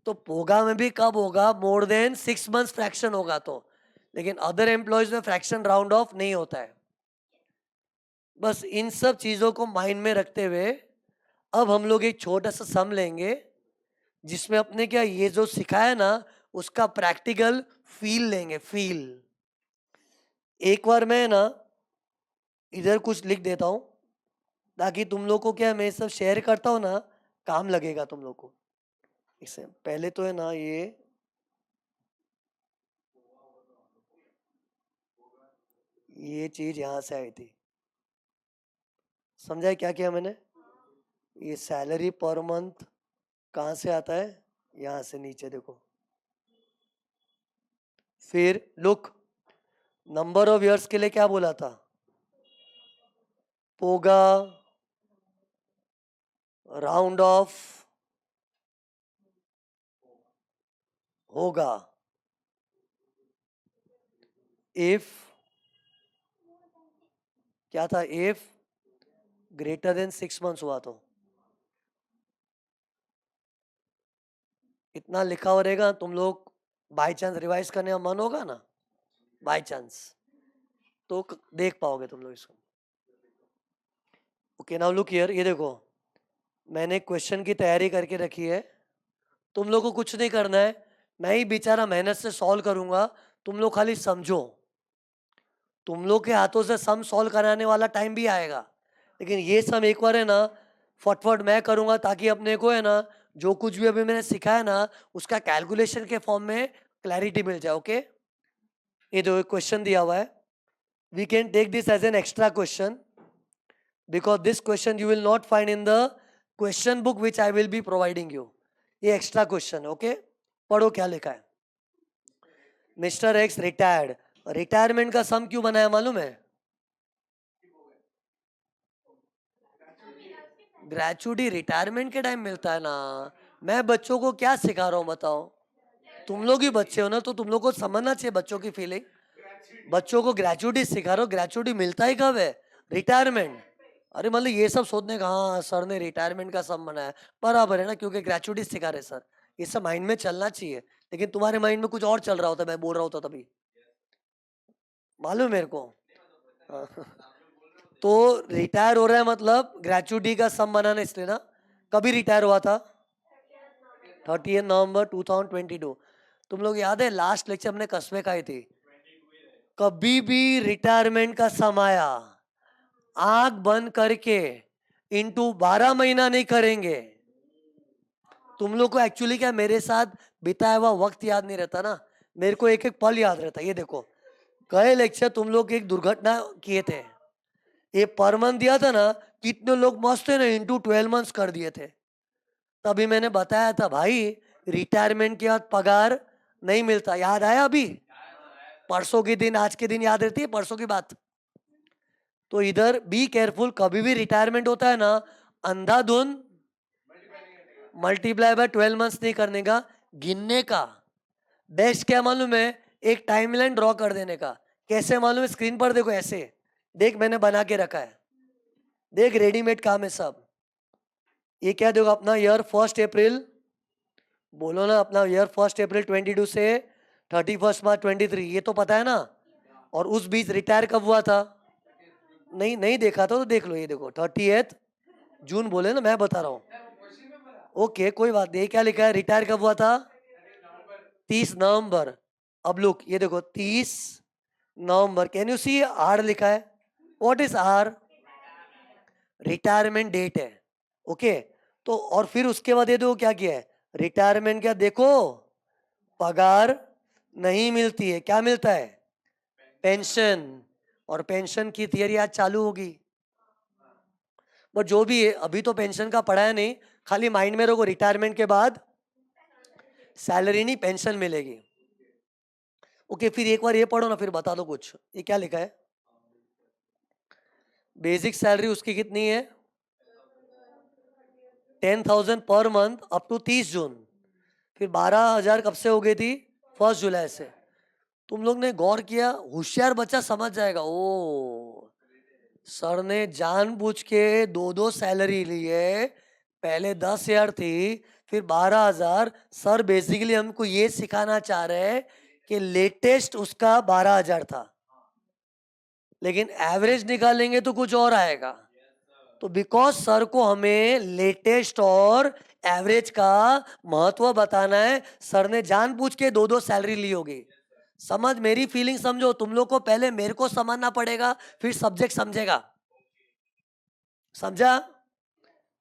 तो पोगा में भी कब होगा, मोर देन 6 मंथ्स फ्रैक्शन होगा तो, लेकिन अदर एम्प्लॉयज में फ्रैक्शन राउंड ऑफ नहीं होता है। बस इन सब चीजों को माइंड में रखते हुए अब हम लोग एक छोटा सा सम लेंगे, जिसमें अपने क्या ये जो सिखाया ना उसका प्रैक्टिकल फील लेंगे, फील। एक बार मैं ना इधर कुछ लिख देता हूँ, ताकि तुम लोग को क्या मैं सब शेयर करता हूँ ना, काम लगेगा तुम लोग को। इससे पहले तो है ना ये चीज यहाँ से आई थी, समझा है क्या किया मैंने, ये सैलरी पर मंथ कहाँ से आता है, यहाँ से नीचे देखो, फिर लुक, नंबर ऑफ इयर्स के लिए क्या बोला था, पोगा राउंड ऑफ होगा इफ, क्या था, इफ ग्रेटर देन 6 मंथ्स हुआ तो, इतना लिखा हो रहेगा, तुम लोग बाय चांस रिवाइज करने का मन होगा ना, बाय चांस, तो देख पाओगे तुम लोग इसको। ओके नाउ लुक हियर, ये देखो मैंने क्वेश्चन की तैयारी करके रखी है, तुम लोग को कुछ नहीं करना है, मैं ही बेचारा मेहनत से सॉल्व करूंगा, तुम लोग खाली समझो। तुम लोग के हाथों से सम सॉल्व कराने वाला टाइम भी आएगा, लेकिन ये सम एक बार है ना फटफट मैं करूंगा, ताकि अपने को है ना जो कुछ भी अभी मैंने सिखाया ना उसका कैलकुलेशन के फॉर्म में क्लैरिटी मिल जाए। ओके, ये जो क्वेश्चन दिया हुआ है, we can take this as an extra question, because this question you will not find in the question book which I will be providing you. ये एक्स्ट्रा क्वेश्चन है। Okay, पढ़ो क्या लिखा है। मिस्टर एक्स रिटायर्ड, रिटायरमेंट का सम क्यों बनाया मालूम है? ग्रेचुटी रिटायरमेंट के टाइम मिलता है ना। मैं बच्चों को क्या सिखा रहा हूँ बताओ? तुम लोग ही बच्चे हो ना, तो तुम लोग को समझना चाहिए बच्चों की फीलिंग। बच्चों को ग्रेचुटी सिखा रहा हो, ग्रेचुटी मिलता ही कब है? रिटायरमेंट। अरे मतलब ये सब सोचने का, हाँ सर ने रिटायरमेंट का सम बनाया, बराबर है ना, क्योंकि ग्रेचुटी सिखा रहे सर, ये सब माइंड में चलना चाहिए। लेकिन तुम्हारे माइंड में कुछ और चल रहा होता, मैं बोल रहा होता तभी, मालूम मेरे को। हाँ। तो रिटायर हो रहा है मतलब ग्रेचुटी का सम बनाना, इसलिए ना। कभी रिटायर हुआ था? 30 नवंबर 2022। तुम लोग याद है लास्ट लेक्चर हमने कस्बे खाई थी, कभी भी रिटायरमेंट का सम आया आंख बंद करके इंटू 12 महीना नहीं करेंगे। तुम लोग को एक्चुअली क्या मेरे साथ बिताया हुआ वक्त याद नहीं रहता ना, मेरे को एक एक पल याद रहता। ये देखो गए लेक्चर तुम लोग एक दुर्घटना किए थे, ये पर मंथ दिया था ना, कितने लोग मस्त है ना इंटू 12 मंथ्स कर दिए थे। तभी मैंने बताया था भाई रिटायरमेंट के बाद पगार नहीं मिलता, याद आया अभी? परसों के दिन आज के दिन याद रहती है परसों की बात। तो इधर बी केयरफुल, कभी भी रिटायरमेंट होता है ना अंधाधुन मल्टीप्लाई बाय 12 मंथ्स नहीं करने का, गिनने का। बेस्ट क्या मालूम है? एक टाइमलाइन ड्रॉ कर देने का। कैसे मालूम है? स्क्रीन पर देखो, ऐसे देख मैंने बना के रखा है, देख रेडीमेड काम है सब। ये क्या देखो अपना ईयर 1 अप्रैल, बोलो ना अपना ईयर 1 अप्रैल 22 से 31 मार्च 23, ये तो पता है ना। और उस बीच रिटायर कब हुआ था? नहीं नहीं देखा था तो देख लो, ये देखो 30 जून बोले ना, मैं बता रहा हूँ। ओके कोई बात नहीं, क्या लिखा है रिटायर कब हुआ था? 30 नवंबर। अब लुक ये देखो 30 नवंबर, कैन यू सी आर लिखा है? What is R? Retirement date है। ओके, तो और फिर उसके बाद ये देखो क्या किया है, रिटायरमेंट क्या देखो, पगार नहीं मिलती है, क्या मिलता है? पेंशन। और पेंशन की थियरी आज चालू होगी, बट जो भी है अभी तो पेंशन का पढ़ा है नहीं, खाली माइंड में रखो रिटायरमेंट के बाद सैलरी नहीं पेंशन मिलेगी। ओके फिर एक बार ये पढ़ो ना, फिर बता दो कुछ, ये क्या लिखा है? बेसिक सैलरी उसकी कितनी है? 10,000 पर मंथ अप टू 30 जून। फिर 12,000 कब से हो गई थी? 1 जुलाई से। तुम लोग ने गौर किया? होशियार बच्चा समझ जाएगा, ओ सर ने जानबूझ के दो दो सैलरी ली है, पहले 10,000 थी फिर 12,000। सर बेसिकली हमको ये सिखाना चाह रहे हैं कि लेटेस्ट उसका 12,000 था, लेकिन एवरेज निकालेंगे तो कुछ और आएगा। तो बिकॉज सर को हमें लेटेस्ट और एवरेज का महत्व बताना है, सर ने जानबूझ के दो दो सैलरी ली होगी। समझ मेरी फीलिंग समझो, तुम लोग को पहले मेरे को समझना पड़ेगा, फिर सब्जेक्ट समझेगा, समझा?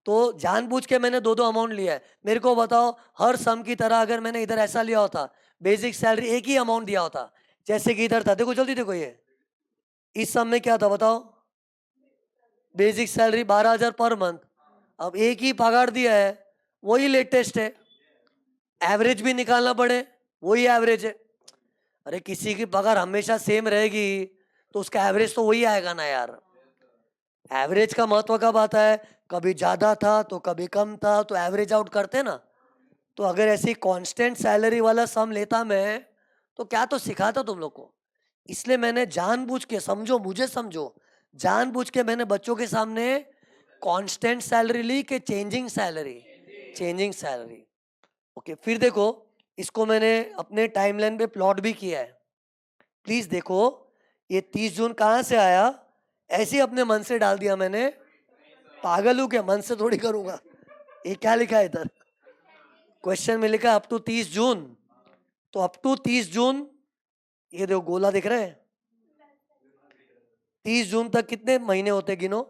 तो जानबूझ के मैंने दो दो अमाउंट लिया है। मेरे को बताओ हर सम की तरह अगर मैंने इधर ऐसा लिया होता, बेसिक सैलरी एक ही अमाउंट दिया होता, जैसे कि इधर था, देखो जल्दी देखो, ये इस सम में क्या था बताओ? Basic salary 12,000 per month. अब एक ही पगार दिया है, वही लेटेस्ट है, एवरेज भी निकालना पड़े, वही एवरेज है। अरे किसी की पगार हमेशा सेम रहेगी तो उसका एवरेज तो वही आएगा ना यार। एवरेज का महत्व कब आता है? कभी ज्यादा था तो कभी कम था, तो एवरेज आउट करते ना। तो अगर ऐसी कांस्टेंट सैलरी वाला सम लेता मैं, तो क्या तो सिखाता तुम लोग को। इसलिए मैंने जानबूझ के, समझो मुझे समझो, जानबूझ के मैंने बच्चों के सामने कांस्टेंट सैलरी ली कि changing salary? Changing salary. Okay फिर देखो, इसको मैंने अपने टाइमलाइन पे प्लॉट भी किया है। प्लीज देखो, ये 30 जून कहाँ से आया? ऐसे ही अपने मन से डाल दिया मैंने। पागल हूँ क्या? मन से थोड़ी करूंगा। ये क्या लिखा है इधर? क्वेश्चन में लिखा अप टू 30 जून, तो अप टू 30 जून, ये देखो गोला दिख रहा है। 30 जून तक कितने महीने होते गिनो?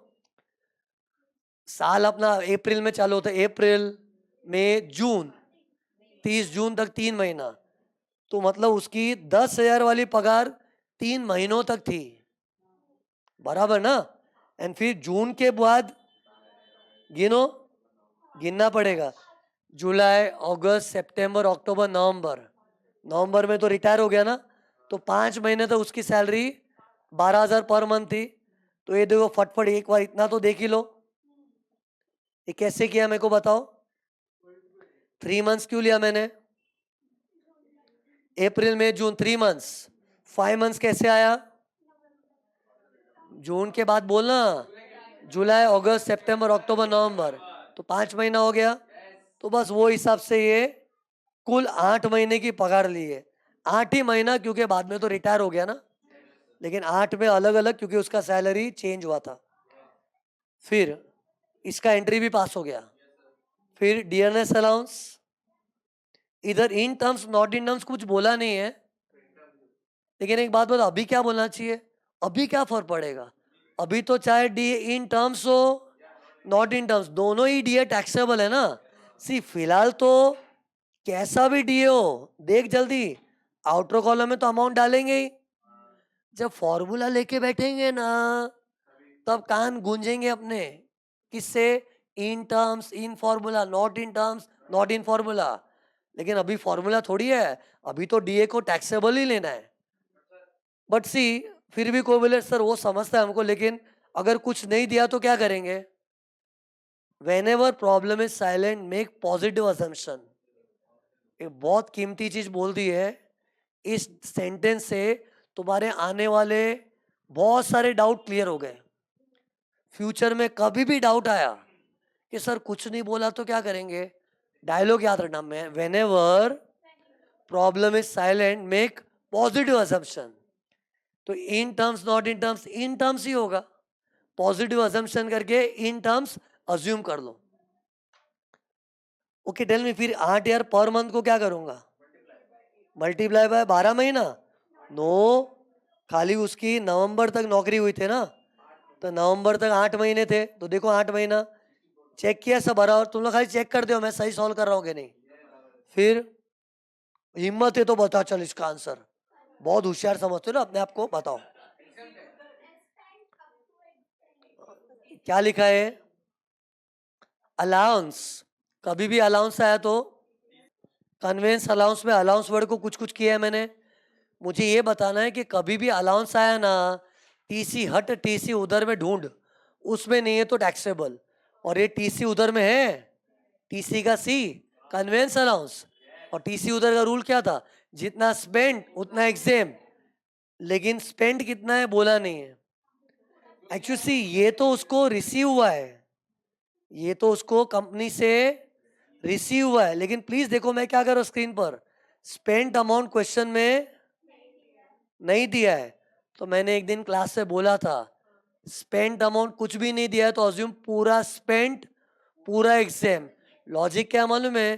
साल अपना अप्रैल में चालू होता है, अप्रैल मई जून, 30 जून तक 3 महीना। तो मतलब उसकी 10,000 वाली पगार 3 महीनों तक थी, बराबर ना? एंड फिर जून के बाद गिनो, गिनना पड़ेगा। जुलाई, अगस्त, सितंबर, अक्टूबर, नवंबर। नवंबर में तो रिटायर हो गया ना, तो 5 महीने तक उसकी सैलरी 12,000 पर मंथ थी। तो ये देखो फटफट एक बार इतना तो देख ही लो। ये कैसे किया मेरे को बताओ? 3 मंथ्स क्यों लिया मैंने? अप्रैल में जून 3 मंथ्स, 5 मंथ्स कैसे आया? जून के बाद बोलना, जुलाई, अगस्त, सितंबर, अक्टूबर, नवंबर, तो 5 महीना हो गया। तो बस वो हिसाब से ये कुल 8 महीने की पगार ली है। 8 ही महीना, क्योंकि बाद में तो रिटायर हो गया ना, लेकिन 8 में अलग अलग, क्योंकि उसका सैलरी चेंज हुआ था। फिर इसका एंट्री भी पास हो गया। फिर डियरनेस अलाउंस, इधर इन टर्म्स नॉट इन टर्म्स कुछ बोला नहीं है, लेकिन एक बात बता, अभी क्या बोलना चाहिए? अभी क्या फर्क पड़ेगा? अभी तो चाहे डी इन टर्म्स हो नॉट इन टर्म्स, दोनों ही डीए टैक्सेबल है ना। सी फिलहाल तो कैसा भी डीए हो, देख जल्दी आउटर कॉलम में तो अमाउंट डालेंगे ही। जब फॉर्मूला लेके बैठेंगे ना, तब कान गूंजेंगे अपने। किससे? इन terms, in formula, not in terms, not in formula. लेकिन अभी फॉर्मूला थोड़ी है, अभी तो डीए को टैक्सेबल ही लेना है। बट सी, फिर भी कोई बोले सर वो समझता है हमको, लेकिन अगर कुछ नहीं दिया तो क्या करेंगे? whenever problem is silent, make positive assumption। एक बहुत कीमती चीज बोल दी है इस सेंटेंस से, तुम्हारे आने वाले बहुत सारे डाउट क्लियर हो गए। फ्यूचर में कभी भी डाउट आया कि सर कुछ नहीं बोला तो क्या करेंगे, डायलॉग याद रखना में, whenever problem is silent, make positive assumption। तो in terms not in terms, in terms ही होगा। पॉजिटिव अजम्पशन करके इन टर्म्स अज्यूम कर लो। ओके टेल मी, फिर 8,000 पर मंथ को क्या करूंगा? मल्टीप्लाई बाय 12 महीना? नो, खाली उसकी नवंबर तक नौकरी हुई थी ना, तो नवंबर तक 8 महीने थे, तो देखो 8 महीना चेक किया सब बराबर। तुम लोग खाली चेक कर दो मैं सही सॉल्व कर रहा हूँ कि नहीं। फिर हिम्मत है तो बता, चल इसका आंसर, बहुत होशियार समझते हो ना अपने आप को, बताओ क्या लिखा है? अलाउंस। कभी भी अलाउंस आया तो कन्वेंस अलाउंस में अलाउंस वर्ड को कुछ कुछ किया है मैंने। मुझे ये बताना है कि कभी भी अलाउंस आया ना, टीसी हट टीसी उधर में ढूंढ, उसमें नहीं है तो टैक्सेबल, और ये टीसी उधर में है, टीसी का सी, कन्वेंस अलाउंस। और टीसी उधर का रूल क्या था? जितना स्पेंड उतना एग्जेम, लेकिन स्पेंड कितना है बोला नहीं है। एक्चुअली सी, ये तो उसको रिसीव हुआ है, ये तो उसको कंपनी से रिसीव हुआ है, लेकिन प्लीज देखो मैं क्या कर रहा हूं स्क्रीन पर, स्पेंट अमाउंट क्वेश्चन में नहीं दिया है। तो मैंने एक दिन क्लास से बोला था, स्पेंट अमाउंट कुछ भी नहीं दिया है तो अज्यूम पूरा स्पेंट, पूरा एग्जाम। लॉजिक क्या मालूम है?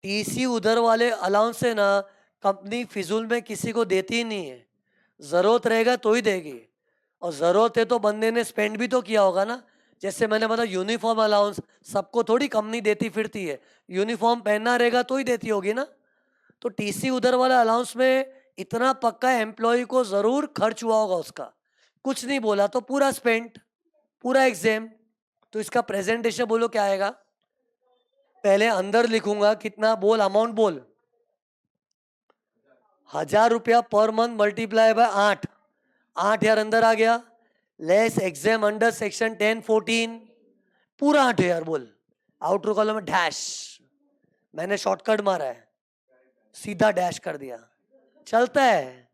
टीसी उधर वाले अलाउंस से ना, कंपनी फिजूल में किसी को देती ही नहीं है, जरूरत रहेगा तो ही देगी। और जरूरत है तो बंदे ने स्पेंड भी तो किया होगा ना। जैसे मैंने बताया यूनिफॉर्म अलाउंस सबको थोड़ी कंपनी देती फिरती है, यूनिफॉर्म पहनना रहेगा तो ही देती होगी ना। तो टीसी उधर वाला अलाउंस में इतना पक्का एम्प्लॉय को जरूर खर्च हुआ होगा उसका, कुछ नहीं बोला तो पूरा स्पेंट, पूरा एग्जाम। तो इसका प्रेजेंटेशन बोलो क्या आएगा? पहले अंदर लिखूंगा कितना, बोल अमाउंट बोल, 1,000 रुपया पर मंथ मल्टीप्लाई बाय 8, 8,000 अंदर आ गया, लेस एग्जाम अंडर सेक्शन 1014, पूरा 8,000 बोल। आउटर कॉलम में डैश, मैंने शॉर्टकट मारा है, सीधा डैश कर दिया। चलता है,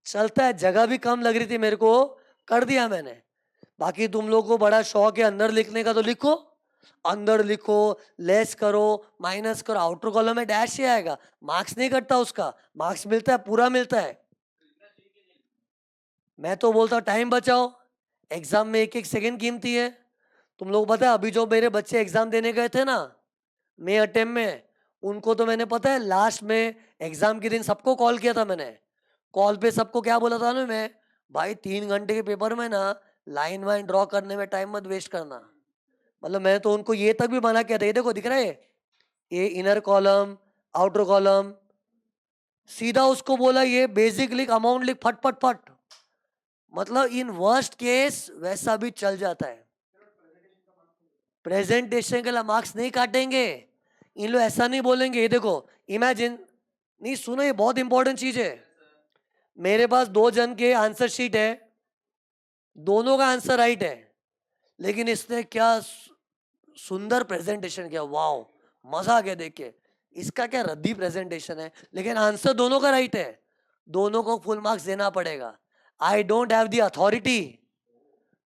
चलता है, जगह भी कम लग रही थी मेरे को, कर दिया मैंने। बाकी तुम लोग को बड़ा शौक है अंदर लिखने का तो लिखो, अंदर लिखो, लेस करो, माइनस करो, आउटर कॉलम में डैश ही आएगा, मार्क्स नहीं कटता उसका, मार्क्स मिलता है, पूरा मिलता है। मैं तो बोलता हूँ टाइम बचाओ, एग्जाम में एक एक सेकंड कीमती है। तुम लोग पता है अभी जो मेरे बच्चे एग्जाम देने गए थे ना मे अटेम्प्ट में, उनको तो मैंने पता है लास्ट में एग्जाम के दिन सबको कॉल किया था मैंने। कॉल पे सबको क्या बोला था ना मैं, भाई 3 घंटे के पेपर में ना लाइन वाइन ड्रॉ करने में टाइम मत वेस्ट करना। मतलब मैं तो उनको ये तक भी मना किया था, ये देखो दिख रहा है ये इनर कॉलम आउटर कॉलम, सीधा उसको बोला ये बेसिक लिख अमाउंट लिख फट फट फट। मतलब इन वर्स्ट केस वैसा भी चल जाता है। प्रेजेंटेशन के लिए मार्क्स नहीं काटेंगे, इन लोग ऐसा नहीं बोलेंगे। ये देखो इमेजिन, नहीं सुनो ये बहुत इंपॉर्टेंट चीज है। मेरे पास 2 जन के आंसर शीट है, दोनों का आंसर राइट है, लेकिन इसने क्या सुंदर प्रेजेंटेशन किया, वाओ मजा आ गया देख के। इसका क्या रद्दी प्रेजेंटेशन है, लेकिन आंसर दोनों का राइट है, दोनों को फुल मार्क्स देना पड़ेगा। I don't have the authority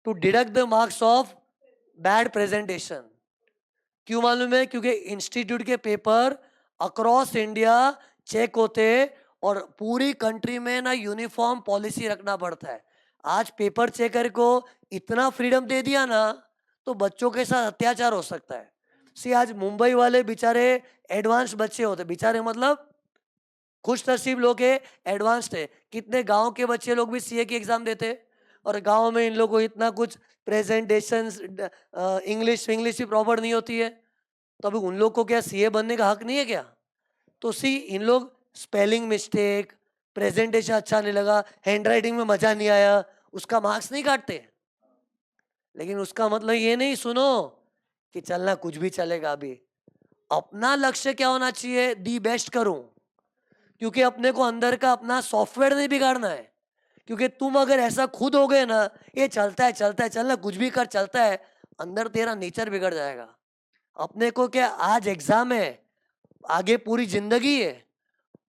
to deduct the marks of bad presentation. क्यों मालूम है? क्योंकि इंस्टीट्यूट के पेपर अक्रॉस इंडिया चेक होते, और पूरी कंट्री में ना यूनिफॉर्म पॉलिसी रखना पड़ता है। आज पेपर चेकर को इतना फ्रीडम दे दिया ना, तो बच्चों के साथ अत्याचार हो सकता है। सी आज मुंबई वाले बेचारे एडवांस बच्चे होते, बेचारे मतलब खुश नसीब लोग है, एडवांस्ड है। कितने गांव के बच्चे लोग भी सीए की एग्जाम देते, और गांव में इन लोगों को इतना कुछ प्रेजेंटेशन इंग्लिश इंग्लिश भी प्रॉपर नहीं होती है, तो अभी उन लोग को क्या सीए बनने का हक नहीं है क्या? तो सी इन लोग स्पेलिंग मिस्टेक, प्रेजेंटेशन अच्छा नहीं लगा, हैंड राइटिंग में मजा नहीं आया, उसका मार्क्स नहीं काटते। लेकिन उसका मतलब ये नहीं सुनो कि चलना कुछ भी चलेगा। अभी अपना लक्ष्य क्या होना चाहिए, दी बेस्ट करूं, क्योंकि अपने को अंदर का अपना सॉफ्टवेयर नहीं बिगाड़ना है। क्योंकि तुम अगर ऐसा खुद हो गए ना, ये चलता है चलना कुछ भी कर चलता है, अंदर तेरा नेचर बिगड़ जाएगा। अपने को क्या आज एग्जाम है, आगे पूरी जिंदगी है।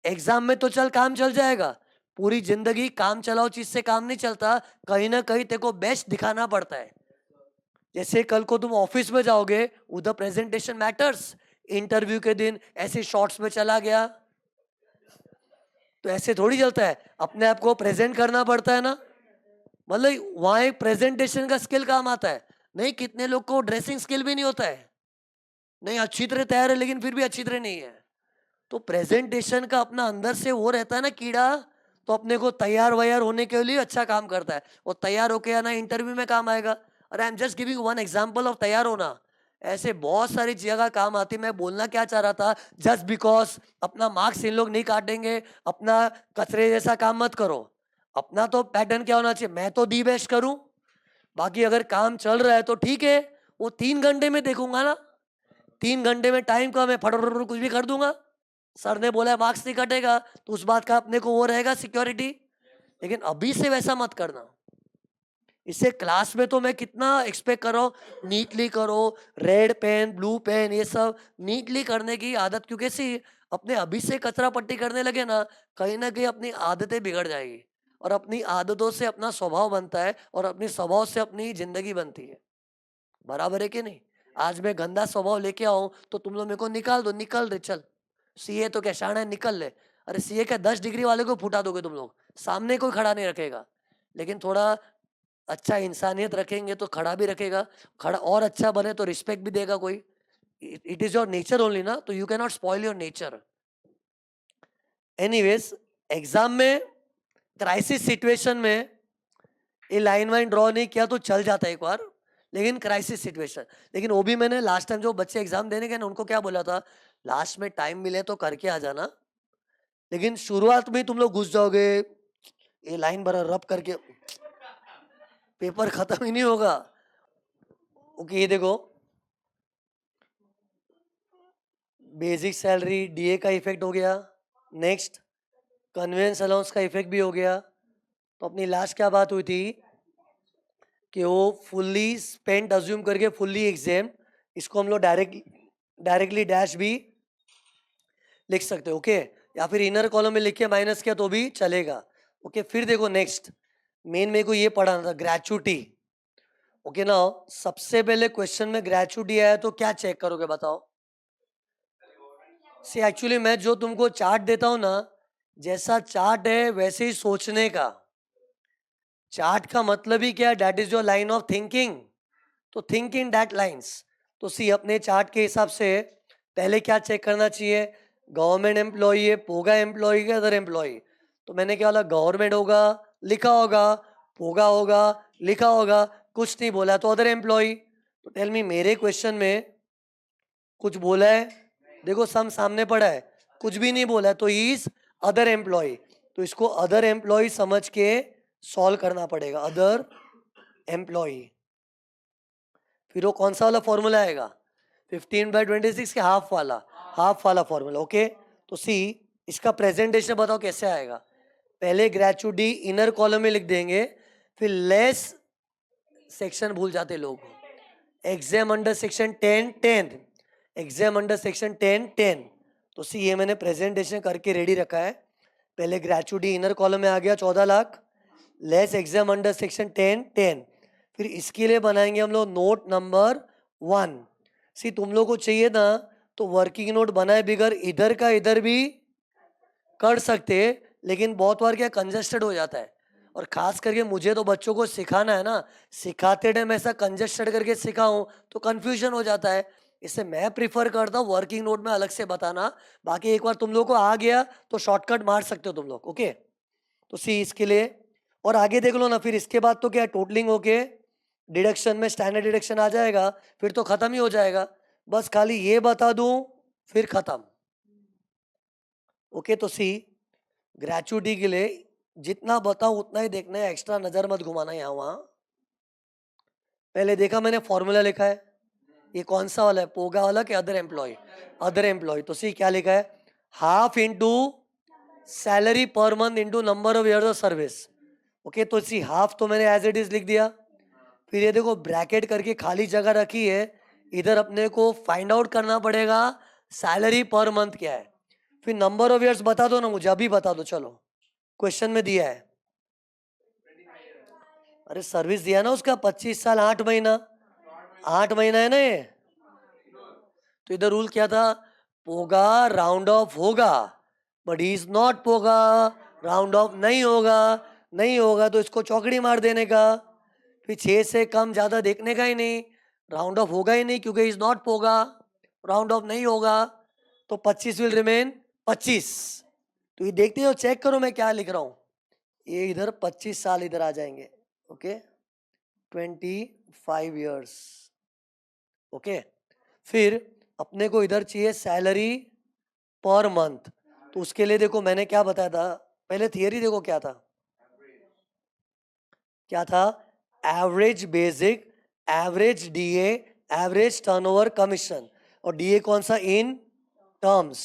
एग्जाम में तो चल काम चल जाएगा, पूरी जिंदगी काम चलाओ चीज से काम नहीं चलता, कहीं ना कहीं तेरे को बेस्ट दिखाना पड़ता है। जैसे कल को तुम ऑफिस में जाओगे, उधर प्रेजेंटेशन मैटर्स। इंटरव्यू के दिन ऐसे शॉर्ट्स में चला गया तो ऐसे थोड़ी चलता है, अपने आप को प्रेजेंट करना पड़ता है ना। मतलब वहां एक प्रेजेंटेशन का स्किल काम आता है। नहीं कितने लोग को ड्रेसिंग स्किल भी नहीं होता है, नहीं अच्छी तरह तैयार है लेकिन फिर भी अच्छी तरह नहीं है। तो प्रेजेंटेशन का अपना अंदर से वो रहता है ना कीड़ा, तो अपने को तैयार वैयार होने के लिए अच्छा काम करता है। वो तैयार होके आना इंटरव्यू में काम आएगा। अरे I am just giving one example of तैयार होना। ऐसे बहुत सारी जगह काम आती। मैं बोलना क्या चाह रहा था, जस्ट बिकॉज अपना मार्क्स इन लोग नहीं काटेंगे, अपना कचरे जैसा काम मत करो। अपना तो पैटर्न क्या होना चाहिए, मैं तो दी बेस्ट करूं, बाकी अगर काम चल रहा है तो ठीक है, वो 3 घंटे में देखूंगा ना। 3 घंटे में टाइम का मैं फट कुछ भी कर दूंगा। सर ने बोला मार्क्स नहीं कटेगा, तो उस बात का अपने को वो रहेगा सिक्योरिटी। लेकिन अभी से वैसा मत करना। इससे क्लास में तो मैं कितना एक्सपेक्ट कर रहा हूँ, नीटली करो, रेड पेन ब्लू पेन ये सब नीटली करने की आदत। क्योंकि सी अपने अभी से कचरा पट्टी करने लगे ना कहीं अपनी आदतें बिगड़ जाएगी, और अपनी आदतों से अपना स्वभाव बनता है, और अपनी स्वभाव से अपनी जिंदगी बनती है। बराबर है कि नहीं? आज मैं गंदा स्वभाव लेके आऊं तो तुम लोग मेरे को निकाल दो, निकल दे चल, सीए तो क्या शान है निकल ले। अरे सीए क्या 10 डिग्री वाले को फुटा दोगे तुम लोग, सामने कोई खड़ा नहीं रखेगा। लेकिन थोड़ा अच्छा इंसानियत रखेंगे तो खड़ा भी रखेगा, खड़ा और अच्छा बने तो रिस्पेक्ट भी देगा कोई। It is your nature only ना, तो you can not spoil your nature. Anyways, exam में क्राइसिस सिचुएशन में ये लाइन वाइन ड्रॉ नहीं किया तो चल जाता है एक बार, लेकिन क्राइसिस सिचुएशन। लेकिन वो भी मैंने लास्ट टाइम जो बच्चे एग्जाम देने गए ना उनको क्या बोला था, लास्ट में टाइम मिले तो करके आ जाना, लेकिन शुरुआत में तुम लोग घुस जाओगे ये लाइन भरा रब करके, पेपर खत्म ही नहीं होगा। ओके ये देखो, बेसिक सैलरी डीए का इफेक्ट हो गया, नेक्स्ट कन्वेंस अलाउंस का इफेक्ट भी हो गया। तो अपनी लास्ट क्या बात हुई थी कि वो फुल्ली स्पेंट अज्यूम करके फुल्ली एग्जाम, इसको हम लोग डायरेक्टली डैश भी लिख सकते हैं। ओके, या फिर इनर कॉलम में लिख के माइनस किया तो भी चलेगा। ओके फिर देखो नेक्स्ट, मेन मेरे को ये पढ़ाना था ग्रेचुटी। ओके ना, सबसे पहले क्वेश्चन में ग्रेचुटी आया तो क्या चेक करोगे बताओ? सी एक्चुअली मैं जो तुमको चार्ट देता हूँ ना, जैसा चार्ट है वैसे ही सोचने का। चार्ट का मतलब ही क्या है? That is your line of thinking, तो थिंक इन दैट लाइन्स। तो सी अपने चार्ट के हिसाब से पहले क्या चेक करना चाहिए? गवर्नमेंट एम्प्लॉई है, पोगा एम्प्लॉई के अदर एम्प्लॉई। तो मैंने क्या बोला? गवर्नमेंट होगा लिखा होगा, पोगा होगा लिखा होगा, कुछ नहीं बोला तो अदर एम्प्लॉई। तो टेल मी, मेरे क्वेश्चन में कुछ बोला है? देखो सम सामने पड़ा है, कुछ भी नहीं बोला है, तो इज अदर एम्प्लॉय। तो इसको अदर एम्प्लॉय समझ के सॉल्व करना पड़ेगा, अदर एम्प्लॉय। फिर वो कौन सा वाला फॉर्मूला आएगा? 15/26 के हाफ वाला फॉर्मूला। ओके, तो सी इसका प्रेजेंटेशन बताओ कैसे आएगा? पहले ग्रेचुटी इनर कॉलम में लिख देंगे, फिर लेस सेक्शन भूल जाते लोग, exam under section 10 exam under section 10। तो सी ये मैंने प्रेजेंटेशन करके रेडी रखा है। पहले ग्रेचुटी इनर कॉलम में आ गया 14 lakh, less exam under section 10। फिर इसके लिए बनाएंगे हम लोग नोट नंबर 1। सी तुम लोग को चाहिए ना तो वर्किंग नोट बनाए बिगर इधर का इधर भी कर सकते, लेकिन बहुत बार क्या कंजस्टेड हो जाता है। और खास करके मुझे तो बच्चों को सिखाना है ना, सिखाते टाइम ऐसा कंजस्टेड करके सिखाऊं तो कंफ्यूजन हो जाता है। इससे मैं प्रिफर करता हूँ वर्किंग नोट में अलग से बताना। बाकी एक बार तुम लोग को आ गया तो शॉर्टकट मार सकते हो तुम लोग। ओके, तो सी इसके लिए और आगे देख लो ना। फिर इसके बाद तो क्या टोटलिंग होके डिडक्शन में स्टैंडर्ड डिडक्शन आ जाएगा, फिर तो खत्म ही हो जाएगा। बस खाली ये बता दूं फिर खत्म। ओके, तो सी ग्रेचुटी के लिए जितना बताऊं उतना ही देखना है, एक्स्ट्रा नजर मत घुमाना यहाँ वहां। पहले देखा मैंने फॉर्मूला लिखा है, ये कौन सा वाला है? पोगा वाला कि अदर एम्प्लॉय? Other employ. तो सी क्या लिखा है? Half into salary per month into number of years of service. Okay, तो सी हाफ तो मैंने एज इट इज लिख दिया। फिर ये देखो ब्रैकेट करके खाली जगह रखी है, इधर अपने को फाइंड आउट करना पड़ेगा सैलरी पर मंथ क्या है। फिर नंबर ऑफ ईयर्स बता दो ना मुझे, अभी बता दो। चलो, क्वेश्चन में दिया है। अरे सर्विस दिया ना उसका, 25 साल 8 महीना, 8 महीना है ना ये। तो इधर रूल क्या था? पोगा राउंड ऑफ होगा, but he is not POGA, round off नहीं होगा। नहीं होगा तो इसको चौकड़ी मार देने का। फिर 6 से कम ज्यादा देखने का ही नहीं, राउंड ऑफ होगा ही नहीं क्योंकि is not POGA, round off नहीं होगा। तो 25 विल रिमेन 25। तो ये देखते हो, चेक करो मैं क्या लिख रहा हूं। ये इधर 25 साल इधर आ जाएंगे। Okay, 25 years. ओके, फिर अपने को इधर चाहिए सैलरी पर मंथ। तो उसके लिए देखो मैंने क्या बताया था, पहले थियरी देखो क्या था। क्या था? Average basic, average DA, average turnover commission. और डीए कौन सा? In terms.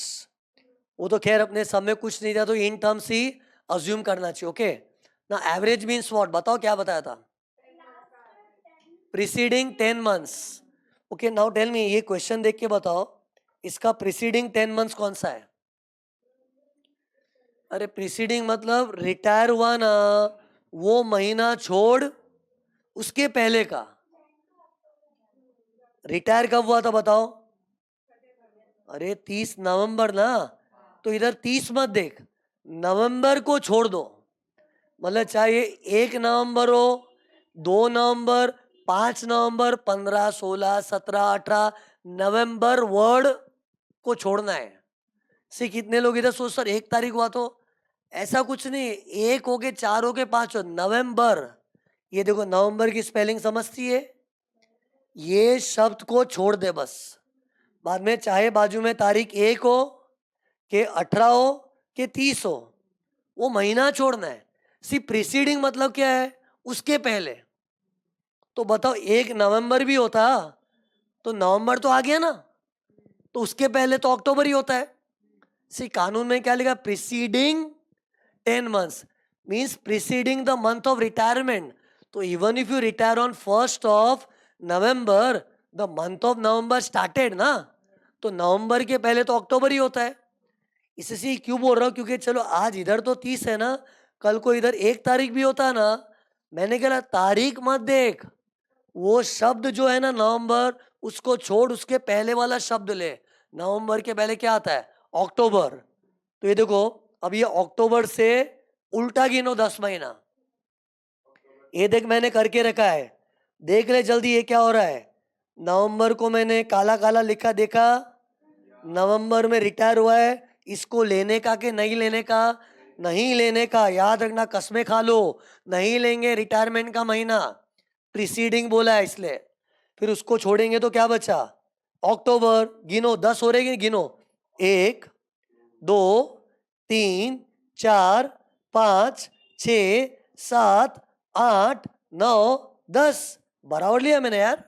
वो तो खैर अपने सब में कुछ नहीं था, तो इन टर्म्स ही अज्यूम करना चाहिए। ओके ना, एवरेज मीन्स व्हाट? बताओ क्या बताया था? Preceding 10 months. Okay, now tell me, ये क्वेश्चन देख के बताओ इसका प्रीसीडिंग 10 मंथ्स कौन सा है? अरे प्रीसीडिंग मतलब रिटायर हुआ ना वो महीना छोड़ उसके पहले का। रिटायर कब हुआ था बताओ? अरे 30 नवंबर ना। तो इधर 30 मत देख, नवंबर को छोड़ दो। मतलब चाहे 1 नवंबर हो, 2 नवंबर, 5 नवंबर, 15, 16, 17, 18 नवंबर वर्ड को छोड़ना है। सी कितने लोग इधर सोच सर 1 तारीख हुआ तो? ऐसा कुछ नहीं, 1 हो के 4 हो के 5 हो, नवंबर। ये देखो नवंबर की स्पेलिंग समझती है, ये शब्द को छोड़ दे बस। बाद में चाहे बाजू में तारीख 1 हो कि 18 हो कि 30 हो, वो महीना छोड़ना है। सी प्रीसीडिंग मतलब क्या है? उसके पहले। तो बताओ 1 नवंबर भी होता तो नवंबर तो आ गया ना, तो उसके पहले तो अक्टूबर ही होता है। सी कानून में क्या लिखा? Preceding 10 months means preceding the month of retirement. तो even if you retire on 1st of November, the month of November started ना, तो नवंबर के पहले तो अक्टूबर ही होता है। इससे क्यों बोल रहा हूँ? क्योंकि चलो आज इधर तो 30 है ना, कल को इधर 1 तारीख भी होता है ना। मैंने कहा तारीख मत देख, वो शब्द जो है ना नवंबर, उसको छोड़, उसके पहले वाला शब्द ले। नवंबर के पहले क्या आता है? अक्टूबर। तो ये देखो अब ये अक्टूबर से उल्टा गिनो 10 महीना। ये देख मैंने करके रखा है, देख ले जल्दी ये क्या हो रहा है। नवंबर को मैंने काला काला लिखा देखा, नवंबर में रिटायर हुआ है, इसको लेने का कि नहीं लेने का, नहीं लेने का, याद रखना कसमें खा लो, नहीं लेंगे रिटायरमेंट का महीना, प्रीसीडिंग बोला है इसलिए। फिर उसको छोड़ेंगे तो क्या बचा, अक्टूबर, गिनो 10 हो रहे कि गिनो, 1 2 3 4 5 6 7 8 9 10, बराबर लिया मैंने यार।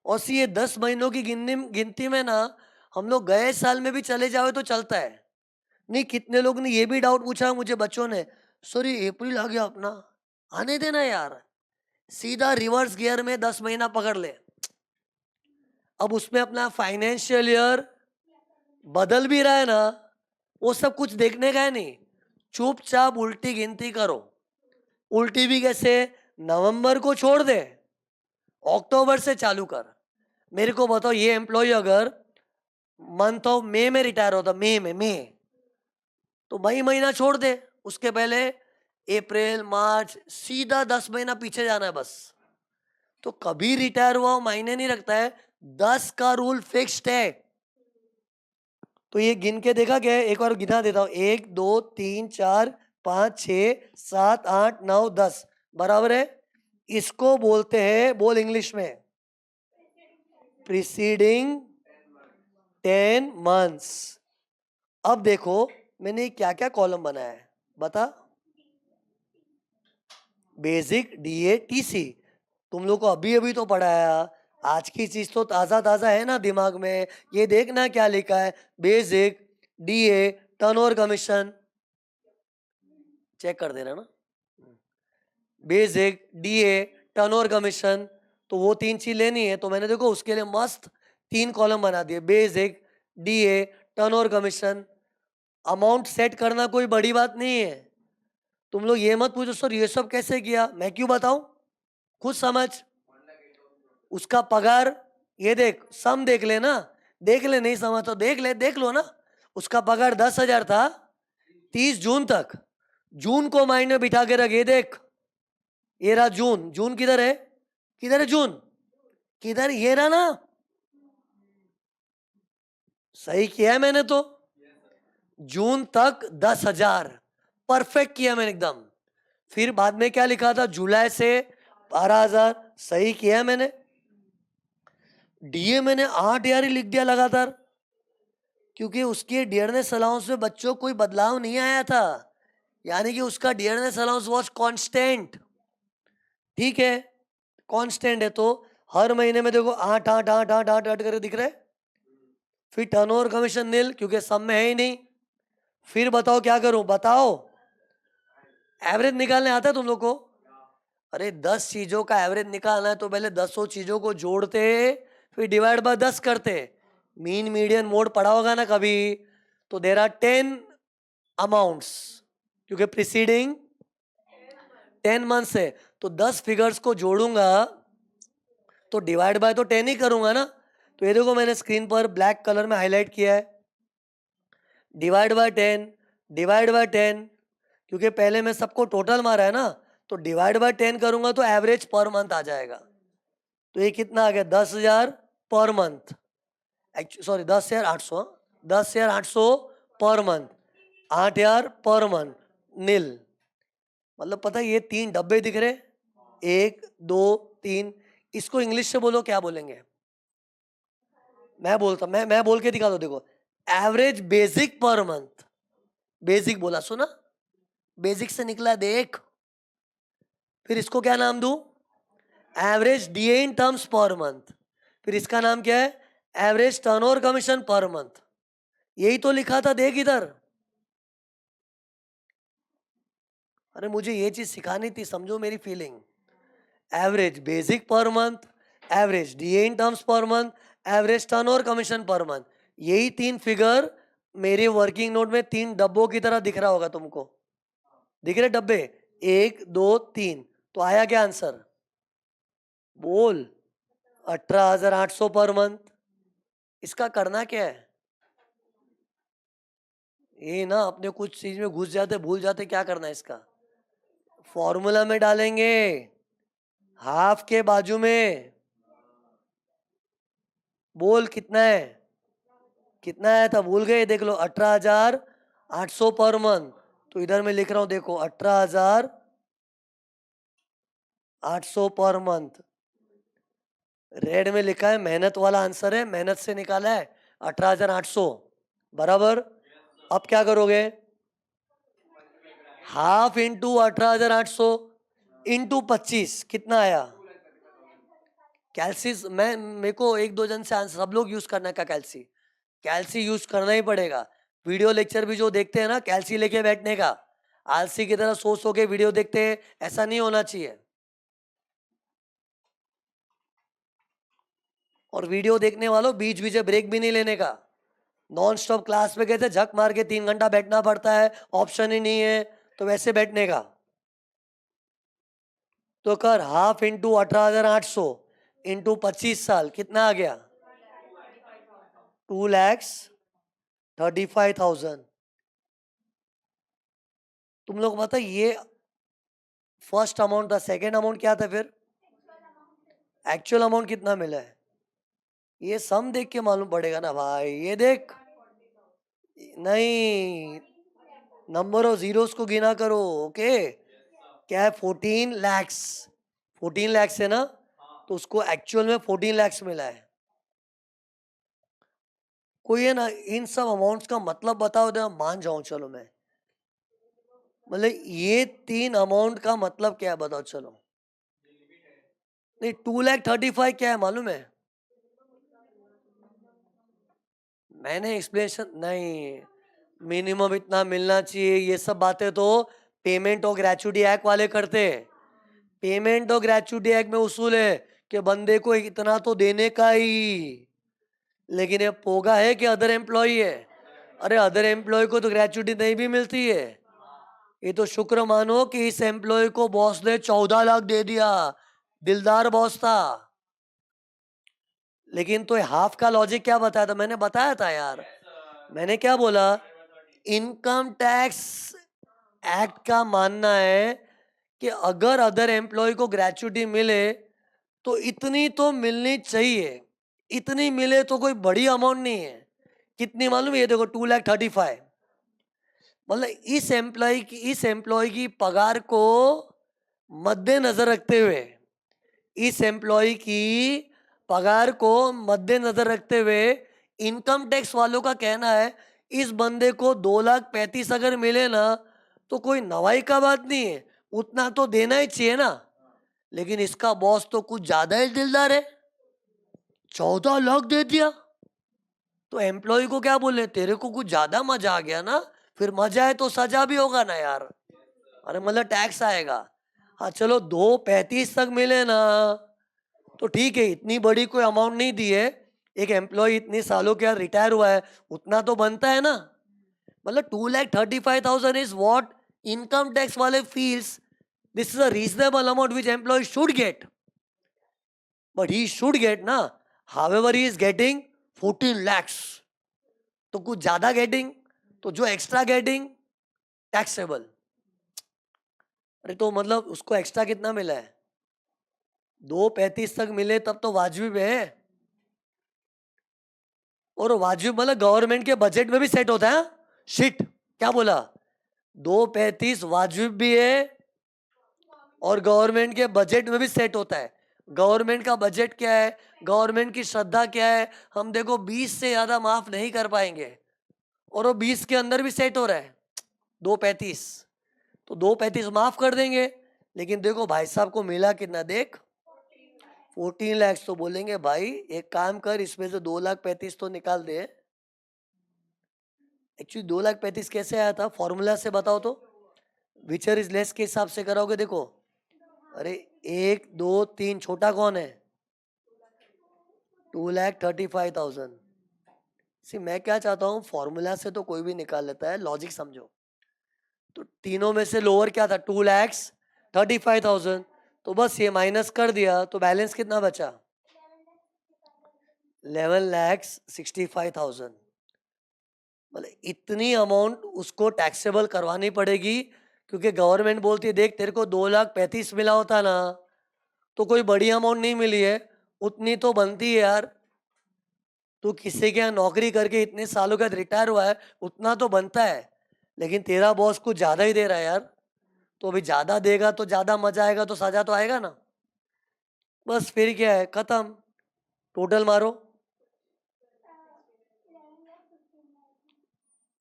और सी ये 10 महीनों की गिनती में ना हम लोग गए साल में भी चले जाओ तो चलता है। नहीं कितने लोग ने ये भी डाउट पूछा मुझे बच्चों ने, सर ये अप्रैल आ गया अपना, आने देना यार, सीधा रिवर्स गियर में 10 महीना पकड़ ले। अब उसमें अपना फाइनेंशियल ईयर बदल भी रहा है ना, वो सब कुछ देखने का है नहीं, चुपचाप उल्टी गिनती करो। उल्टी भी कैसे, नवंबर को छोड़ दे, अक्टूबर से चालू कर। मेरे को बताओ ये एम्प्लॉय अगर मंथ ऑफ मई में रिटायर होता, मई तो मई महीना छोड़ दे, उसके पहले अप्रैल मार्च सीधा 10 महीना पीछे जाना है बस। तो कभी रिटायर हुआ मायने नहीं रखता है, 10 का रूल फिक्स्ड है। तो ये गिन के देखा क्या है, एक बार गिना देता हूं, 1 2 3 4 5 6 7 8 9 10, बराबर है। इसको बोलते हैं, बोल इंग्लिश में, प्रीसीडिंग 10 मंथ्स। अब देखो मैंने क्या क्या कॉलम बनाया है, बता। बेसिक डीए टीसी, तुम लोग को अभी अभी तो पढ़ाया, आज की चीज तो ताजा ताजा है ना दिमाग में। ये देखना क्या लिखा है, basic DA turnover commission, check कर देना ना, बेसिक डीए टर्नओवर कमीशन, तो वो 3 चीज लेनी है। तो मैंने देखो उसके लिए मस्त 3 कॉलम बना दिए, basic DA turnover commission. Amount set करना कोई बड़ी बात नहीं है। तुम लोग ये मत पूछो सर ये सब कैसे किया, मैं क्यों बताऊं, खुद समझ। उसका पगार, ये देख सम देख ले ना, देख ले, नहीं समझ तो देख ले, देख लो ना। उसका पगार 10,000 था 30 जून तक, जून को माइंड में बिठा के रख, ये देख ये रहा जून, जून किधर है, किधर है जून, किधर, ये रहा ना, सही किया है मैंने तो, जून तक 10,000 परफेक्ट किया मैंने एकदम। फिर बाद में क्या लिखा था, जुलाई से 12,000, सही किया है मैंने। डीए मैंने 8,000 ही लिख दिया लगातार, क्योंकि उसके डियरनेस अलाउंस में बच्चों कोई बदलाव नहीं आया था, यानी कि उसका डियरनेस अलाउंस वॉज कांस्टेंट। ठीक है, कांस्टेंट है तो हर महीने में देखो 8 8 8 8 8 8 करके दिख रहा है। फिर टर्नओवर कमीशन नील, क्योंकि सब में है ही नहीं। फिर बताओ क्या करूं, बताओ, एवरेज निकालने आता है तुम लोग को। अरे 10 चीजों का एवरेज निकालना है तो पहले 10 चीजों को जोड़ते, फिर डिवाइड बाय 10 करते। मीन मीडियन मोड पढ़ा होगा ना कभी, तो देर आर 10 अमाउंट्स, क्योंकि प्रीसीडिंग 10 मंथ्स है, तो 10 फिगर्स को जोड़ूंगा तो डिवाइड बाय तो 10 ही करूंगा ना। तो ये देखो मैंने स्क्रीन पर ब्लैक कलर में हाईलाइट किया है, डिवाइड बाय 10, डिवाइड बाय 10, क्योंकि पहले मैं सबको टोटल मारा है ना, तो डिवाइड बाय 10 करूंगा तो एवरेज पर मंथ आ जाएगा। तो ये कितना आ गया, 10,000 per month, sorry 10,800, 10,800 per month, 8,000 per month नील। मतलब पता है ये 3 डब्बे दिख रहे, 1 2 3, इसको इंग्लिश से बोलो क्या बोलेंगे, मैं बोलता, मैं बोल के दिखा दो, देखो average basic per month, basic बोला सुना, बेसिक से निकला देख। फिर इसको क्या नाम दूं, average DA in terms per month. फिर इसका नाम क्या है, average turnover commission per month. यही तो लिखा था देख इधर। अरे मुझे ये चीज सिखानी थी, समझो मेरी feeling. Average basic per month, average DA in terms per month, average turnover commission per month, यही 3 फिगर मेरे वर्किंग नोट में 3 डब्बों की तरह दिख रहा होगा तुमको, दिख रहे डब्बे, 1 2 3। तो आया क्या आंसर, बोल, 18,800 पर मंथ। इसका करना क्या है, ये ना अपने कुछ चीज में घुस जाते भूल जाते क्या करना है इसका, फॉर्मूला में डालेंगे, हाफ के बाजू में बोल कितना है, कितना आया था भूल गए, देख लो 18,800 पर मंथ। तो इधर मैं लिख रहा हूं, देखो 18,800 पर मंथ। रेड में लिखा है, मेहनत वाला आंसर है, मेहनत से निकाला है 18,800 बराबर। अब क्या करोगे, हाफ इंटू 18,800 इंटू 25 कितना आया। कैल्सी मैं मेरे को एक दो जन से आंसर सब लोग यूज करना का कैल्सी, कैल्सी यूज करना ही पड़ेगा। वीडियो लेक्चर भी जो देखते हैं ना, कैल्सी लेके बैठने का, आलसी की तरह सो सो के वीडियो देखते हैं, ऐसा नहीं होना चाहिए। और वीडियो देखने वालों बीच बीच में ब्रेक भी नहीं लेने का। नॉन स्टॉप क्लास में कहते झक मार के 3 घंटा बैठना पड़ता है, ऑप्शन ही नहीं है, तो वैसे बैठने का। तो कर हाफ इंटू 18,800 इंटू 25 साल कितना आ गया, 2,35,000। तुम लोग पता ये फर्स्ट अमाउंट था, सेकेंड अमाउंट क्या था, फिर एक्चुअल अमाउंट कितना मिला है, ये सम देख के मालूम पड़ेगा ना भाई। ये देख, नहीं, नंबर ऑफ जीरोस को गिना करो, ओके। क्या है, 14 लैक्स, 14 लैक्स है ना, तो उसको एक्चुअल में 14 लैक्स मिला है। कोई है ना, इन सब अमाउंट्स का मतलब बताओ दे, मान जाऊं चलो मैं, मतलब ये 3 अमाउंट का मतलब क्या है बताओ चलो। नहीं, 2,35,000 क्या है मालूम है, मैंने एक्सप्लेनेशन नहीं, मिनिमम इतना मिलना चाहिए, ये सब बातें तो पेमेंट और ग्रेचुटी एक्ट वाले करते हैं। पेमेंट और ग्रेचुटी एक्ट में उसूल है कि बंदे को इतना तो देने का ही, लेकिन ये पोगा है कि अदर एम्प्लॉय है, अरे अदर एम्प्लॉय को तो ग्रेचुटी नहीं भी मिलती है। ये तो शुक्र मानो कि इस एम्प्लॉय को बॉस ने 14 लाख दे दिया, दिलदार बॉस था। लेकिन तो हाफ का लॉजिक क्या बताया था, मैंने बताया था यार, मैंने क्या बोला, इनकम टैक्स एक्ट का मानना है कि अगर अदर एम्प्लॉय को ग्रेचुटी मिले तो इतनी तो मिलनी चाहिए, इतनी मिले तो कोई बड़ी अमाउंट नहीं है। कितनी मालूम है, ये देखो 2,35,000, मतलब इस एम्प्लॉय की पगार को मद्देनजर रखते हुए, इस एम्प्लॉय की पगार को मद्देनजर रखते हुए इनकम टैक्स वालों का कहना है इस बंदे को 2,35,000 अगर मिले ना तो कोई नवाई का बात नहीं है, उतना तो देना ही चाहिए ना। लेकिन इसका बॉस तो कुछ ज्यादा ही दिलदार है, 14 लाख दे दिया। तो एम्प्लॉय को क्या बोले, तेरे को कुछ ज्यादा मजा आ गया ना, फिर मजा है तो सजा भी होगा ना यार, अरे मतलब टैक्स आएगा। हाँ चलो 2,35,000 तक मिले ना तो ठीक है, इतनी बड़ी कोई अमाउंट नहीं दी है, एक एम्प्लॉय इतने सालों के बाद रिटायर हुआ है, उतना तो बनता है ना। मतलब 2,35,000 इज व्हाट इनकम टैक्स वाले feels this is a reasonable amount which employ should get, but he should get ना, however he is getting 14 lakhs, तो कुछ ज्यादा गेटिंग, तो जो एक्स्ट्रा गेटिंग टैक्सेबल। अरे तो मतलब उसको एक्स्ट्रा कितना मिला है, 2,35,000 तक मिले तब तो वाजिब है। और वाजिब मतलब गवर्नमेंट के बजट में भी सेट होता है, शिट क्या बोला, 2,35,000 वाजिब भी है और गवर्नमेंट के बजट में भी सेट होता है। गवर्नमेंट का बजट क्या है, गवर्नमेंट की श्रद्धा क्या है, हम देखो 20 से ज्यादा माफ नहीं कर पाएंगे, और वो 20 के अंदर भी सेट हो रहा है 2,35,000, तो 2,35,000 माफ कर देंगे। लेकिन देखो भाई साहब को मिला कितना, देख 14 lakhs, तो बोलेंगे भाई एक काम कर, इसमें से 2,35,000 तो निकाल दे। एक्चुअली 2,35,000 कैसे आया था, फॉर्मूला से बताओ तो, विचर इज लेस के हिसाब से कराओगे। देखो अरे 1 2 3 छोटा कौन है, 2,35,000। सी मैं क्या चाहता हूँ, फॉर्मूला से तो कोई भी निकाल लेता है, लॉजिक समझो। तो तीनों में से लोअर क्या था, 2,35,000, तो बस ये माइनस कर दिया तो बैलेंस कितना बचा, 11,65,000। मतलब इतनी अमाउंट उसको टैक्सेबल करवानी पड़ेगी क्योंकि गवर्नमेंट बोलती है देख तेरे को 2,35,000 मिला होता ना तो कोई बड़ी अमाउंट नहीं मिली है, उतनी तो बनती है यार। तू किसी के यहाँ नौकरी करके इतने सालों का रिटायर हुआ है, उतना तो बनता है। लेकिन तेरा बॉस कुछ ज्यादा ही दे रहा है यार, तो अभी ज्यादा देगा तो ज्यादा मजा आएगा, तो सजा तो आएगा ना। बस फिर क्या है, खत्म। टोटल मारो।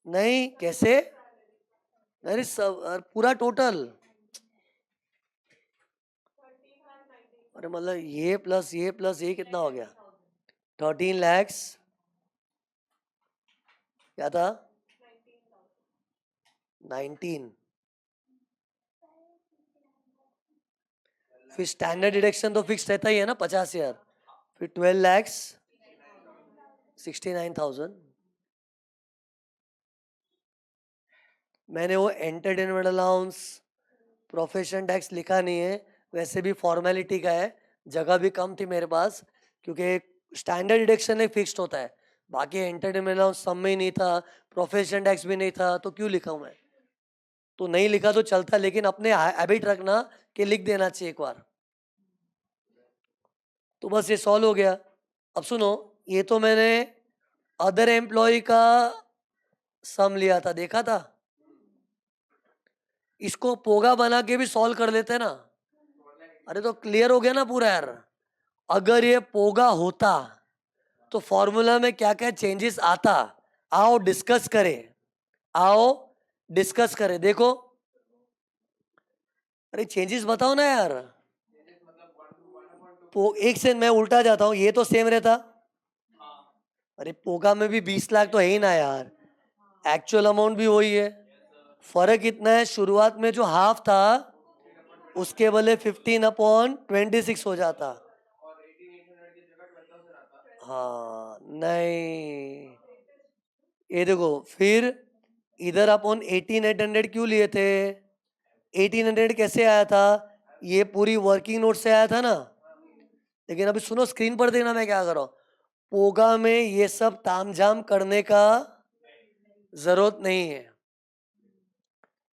नहीं कैसे? अरे सब पूरा टोटल। अरे मतलब ये प्लस ये कितना हो गया? 13 lakhs। क्या था? 19। फिर स्टैंडर्ड डिडक्शन तो फिक्स रहता ही है ना, 50,000। फिर 12,69,000। मैंने वो एंटरटेनमेंट अलाउंस, प्रोफेशन टैक्स लिखा नहीं है, वैसे भी फॉर्मेलिटी का है, जगह भी कम थी मेरे पास, क्योंकि स्टैंडर्ड डिडक्शन एक फिक्स्ड होता है, बाकी एंटरटेनमेंट अलाउंस सब में ही नहीं था, प्रोफेशन टैक्स भी नहीं था, तो क्यों लिखा हूँ मैं? तो नहीं लिखा तो चलता, लेकिन अपने हैबिट रखना कि लिख देना चाहिए एक बार। तो बस ये सॉल्व हो गया। अब सुनो, ये तो मैंने अदर एम्प्लॉय का सम लिया था, देखा था। इसको पोगा बना के भी सॉल्व कर लेते ना। अरे तो क्लियर हो गया ना पूरा यार। अगर ये पोगा होता तो फॉर्मूला में क्या क्या चेंजेस आता, आओ डिस्कस करें। आओ डिस्कस करें। देखो, अरे चेंजेस बताओ ना यार। एक से मैं उल्टा जाता हूँ, ये तो सेम रहता। अरे पोगा में भी 20 लाख तो है ही ना यार, एक्चुअल अमाउंट भी वही है। फर्क इतना है, शुरुआत में जो हाफ था उसके बदले 15/26 हो जाता। हाँ नहीं, ये देखो फिर इधर अपन 18,800 क्यों लिए थे? 1800 कैसे आया था? ये पूरी वर्किंग नोट से आया था ना। लेकिन अभी सुनो, स्क्रीन पर देखना मैं क्या कर रहा हूँ। पोगा में ये सब तामझाम करने का जरूरत नहीं है।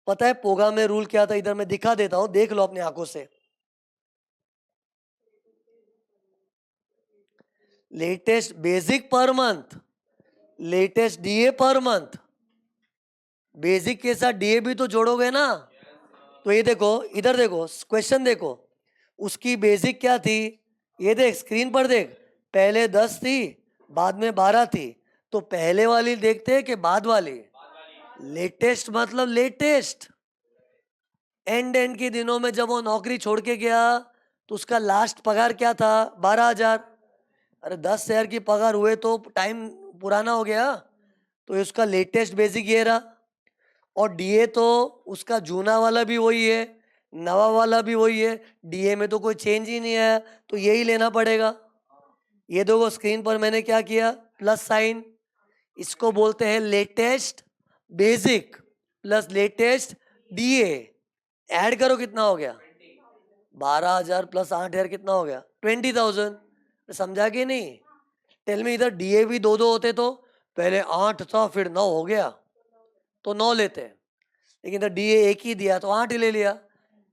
पता है पोगा में रूल क्या था? इधर मैं दिखा देता हूं, देख लो अपनी आंखों से। Latest basic per month, latest DA per month. Basic के साथ डीए भी तो जोड़ोगे ना। तो ये देखो, इधर देखो, क्वेश्चन देखो, उसकी बेसिक क्या थी? ये देख स्क्रीन पर देख, पहले 10 थी, बाद में 12 थी। तो पहले वाली देखते हैं कि बाद वाली? लेटेस्ट मतलब लेटेस्ट। एंड के दिनों में जब वो नौकरी छोड़ के गया तो उसका लास्ट पगार क्या था? 12,000। अरे 10,000 की पगार हुए तो टाइम पुराना हो गया, तो उसका लेटेस्ट बेसिक ये रहा। और डीए तो उसका जूना वाला भी वही है, नवा वाला भी वही है, डीए में तो कोई चेंज ही नहीं आया, तो यही लेना पड़ेगा। ये देखो स्क्रीन पर मैंने क्या किया, प्लस साइन। इसको बोलते हैं latest basic plus latest DA. Add करो कितना हो गया? 12,000 प्लस 8,000 कितना हो गया? 20,000। समझा कि नहीं? टेल में इधर डीए भी दो दो होते तो पहले 8 था फिर 9 हो गया, तो 9 लेते हैं। लेकिन इधर डीए एक ही दिया तो 8 ही ले लिया।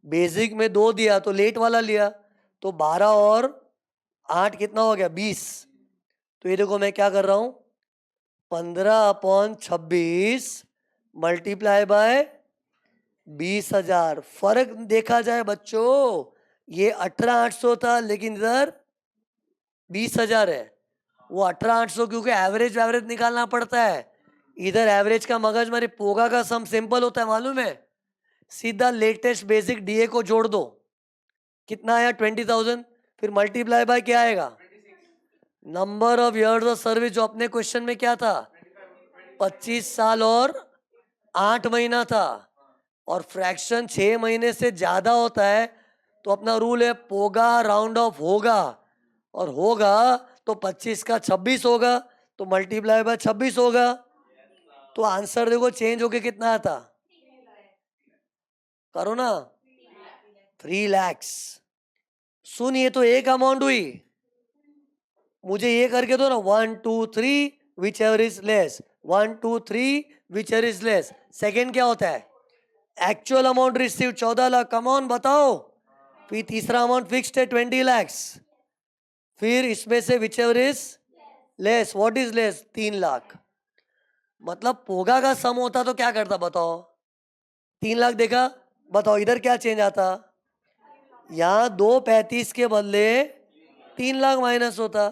बेसिक में 2 दिया तो लेट वाला लिया, तो 12 और 8 कितना हो गया? 20। तो ये देखो मैं क्या कर रहा हूं, 15/26 मल्टीप्लाई बाय 20,000। फर्क देखा जाए बच्चों, ये 18,800 था लेकिन इधर 20,000 है। वो 18,800 क्योंकि एवरेज एवरेज निकालना पड़ता है, इधर एवरेज का मगज मारे। पोगा का सम सिंपल होता है मालूम है, सीधा लेटेस्ट बेसिक डीए को जोड़ दो, कितना आया? 20,000। फिर मल्टीप्लाई बाय क्या आएगा? Number of years of service, जो अपने क्वेश्चन में क्या था? 25 साल और 8 महीना था। और फ्रैक्शन 6 महीने से ज्यादा होता है तो अपना रूल है पोगा राउंड ऑफ होगा, और होगा तो 25 का 26 होगा, तो मल्टीप्लाई बाय 26 होगा। तो आंसर देखो चेंज होके कितना आता, करो ना, 3 lakhs। सुन, ये तो एक अमाउंट हुई, मुझे ये करके दो ना, 1 2 3 which ever is less, 1 2 3 which ever is less. Second क्या होता है? Actual amount receive 14 lakh, come on बताओ। फिर तीसरा अमाउंट फिक्स्ड है 20 lakhs। फिर इसमें से which ever is less, what is less, 3 lakh. मतलब पोगा का सम होता तो क्या करता बताओ, 3 लाख देखा, बताओ इधर क्या चेंज आता, यहाँ 235 के बदले 3 लाख माइनस होता।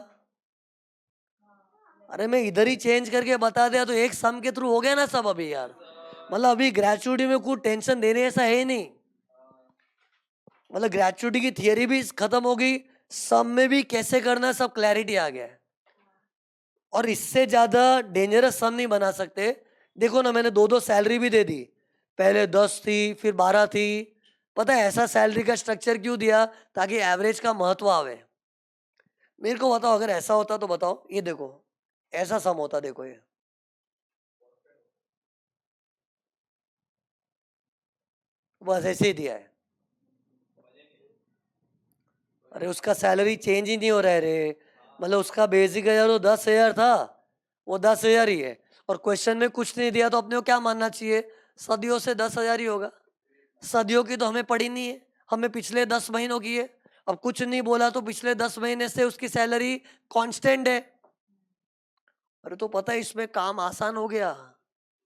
अरे मैं इधर ही चेंज करके बता दिया तो एक सम के थ्रू हो गया ना सब अभी यार। मतलब अभी ग्रेचुइटी में कुछ टेंशन देने ऐसा है ही नहीं। मतलब ग्रेचुइटी की थियरी भी खत्म हो गई, सम में भी कैसे करना है सब क्लैरिटी आ गया है। और इससे ज्यादा डेंजरस सम नहीं बना सकते। देखो ना, मैंने 2-2 सैलरी भी दे दी, पहले 10 थी फिर 12 थी। पता है ऐसा सैलरी का स्ट्रक्चर क्यों दिया, ताकि एवरेज का महत्व आवे। मेरे को बताओ अगर ऐसा होता तो बताओ, ये देखो ऐसा सम होता, देखो ये बस ऐसे ही दिया है। अरे उसका सैलरी चेंज ही नहीं हो रहा है रे। मतलब उसका बेसिक है जो 10,000 था, वो 10,000 ही है। और क्वेश्चन में कुछ नहीं दिया तो अपने को क्या मानना चाहिए, सदियों से 10,000 ही होगा। सदियों की तो हमें पड़ी नहीं है, हमें पिछले 10 महीनों की है। अब कुछ नहीं बोला तो पिछले 10 महीने से उसकी सैलरी कांस्टेंट है। अरे तो पता है इसमें काम आसान हो गया।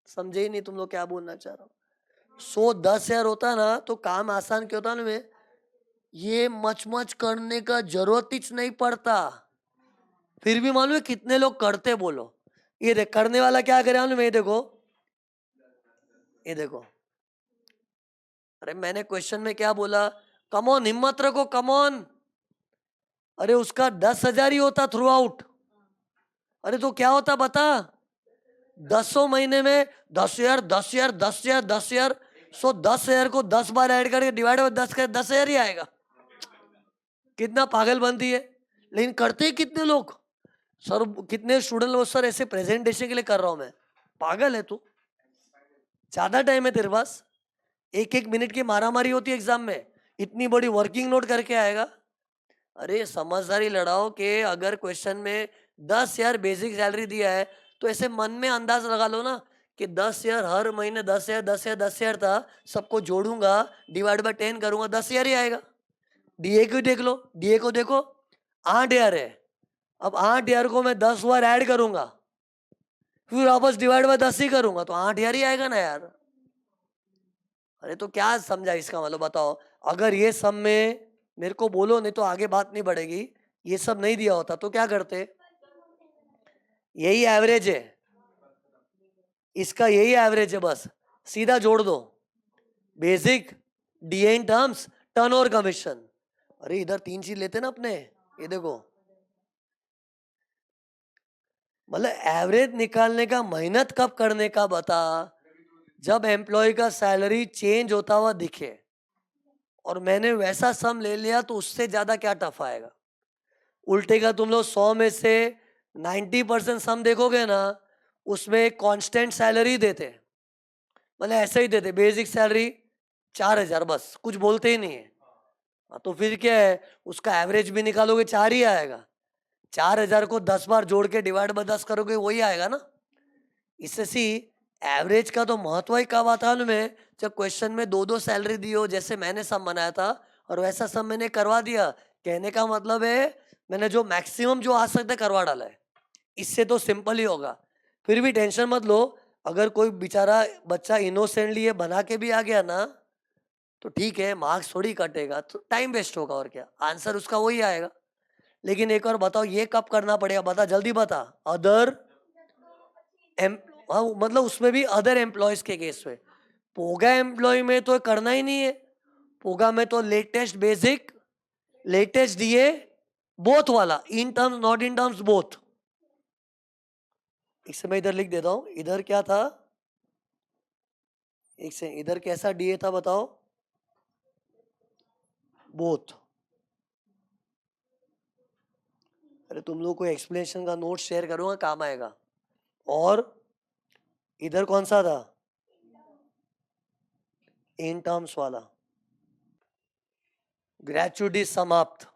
समझे ही नहीं तुम लोग क्या बोलना चाह रहा हूँ। 110,000 होता ना तो काम आसान क्यों होता ना, मैं ये मच मच करने का जरूरत ही नहीं पड़ता। फिर भी मालूम है कितने लोग करते, बोलो। ये देख करने वाला क्या करे मालूम है, ये देखो, ये देखो। अरे मैंने क्वेश्चन में क्या बोला, कमॉन हिम्मत रखो कमॉन। अरे उसका 10,000 ही होता थ्रू आउट। अरे तो क्या होता बता, 10 महीने में 10,000 10,000 10,000 10,000, 10,000 को 10 बार ऐड करके डिवाइड बाय 10 कर 10,000 ही आएगा। कितना पागल बनती है। लेकिन करते ही कितने लोग, सर कितने स्टूडेंट लोग, सर ऐसे प्रेजेंटेशन के लिए कर रहा हूं मैं। पागल है तू, ज्यादा टाइम है तेरे पास, 1-1 मिनट की मारामारी होती है एग्जाम में, इतनी बड़ी वर्किंग नोट करके आएगा। अरे समझदारी लड़ाओ कि अगर क्वेश्चन में 10,000 बेसिक सैलरी दिया है तो ऐसे मन में अंदाज लगा लो ना कि 10,000 हर महीने 10,000 10,000 10,000 था, सबको जोड़ूंगा डिवाइड बाय 10 करूंगा 10,000 ही आएगा। डीए को देख लो, डीए को देखो 8,000 है। अब 8,000 को मैं 10 बार ऐड करूंगा, फिर वापस डिवाइड बाय 10 ही करूंगा तो 8,000 ही आएगा ना यार। अरे तो क्या समझा इसका मतलब बताओ। अगर ये सब में मेरे को बोलो, नहीं तो आगे बात नहीं बढ़ेगी, ये सब नहीं दिया होता तो क्या करते, यही एवरेज है, इसका यही एवरेज है, बस सीधा जोड़ दो basic, DA in terms, turn over commission. अरे इधर 3 चीज लेते ना अपने, ये देखो। मतलब एवरेज निकालने का मेहनत कब करने का बता, जब एम्प्लॉय का सैलरी चेंज होता हुआ दिखे। और मैंने वैसा सम ले लिया तो उससे ज्यादा क्या टफ आएगा। उल्टे का तुम लोग 100 में से 90% सम देखोगे ना, उसमें एक कांस्टेंट सैलरी देते, मतलब ऐसे ही देते, बेसिक सैलरी 4,000 बस, कुछ बोलते ही नहीं है। हाँ, तो फिर क्या है, उसका एवरेज भी निकालोगे 4 ही आएगा। 4,000 को 10 बार जोड़ के डिवाइड बाय 10 करोगे वही आएगा ना। इससे सी एवरेज का तो महत्व ही कब आता है में, जब क्वेश्चन में 2-2 सैलरी दी हो, जैसे मैंने सम बनाया था और वैसा सम मैंने करवा दिया। कहने का मतलब है मैंने जो मैक्सिमम जो आ सकता है करवा डाला है। इससे तो सिंपल ही होगा। फिर भी टेंशन मत लो, अगर कोई बेचारा बच्चा इनोसेंटली ये बना के भी आ गया ना तो ठीक है, मार्क्स थोड़ी कटेगा, तो टाइम वेस्ट होगा और क्या, आंसर उसका वही आएगा। लेकिन एक और बताओ ये कब करना पड़ेगा, बता जल्दी बता। अदर एम, हाँ मतलब उसमें भी अदर एम्प्लॉयज के केस में। पोगा एम्प्लॉय में तो करना ही नहीं है। पोगा में तो latest basic, latest DA, both वाला, in terms not in terms both. एक से मैं इधर लिख देता हूं, इधर क्या था, एक से इधर कैसा डीए था बताओ, बोथ। अरे तुम लोग को एक्सप्लेनेशन का नोट शेयर करूंगा, काम आएगा। और इधर कौन सा था, इन टर्म्स वाला। ग्रेचुइटी समाप्त।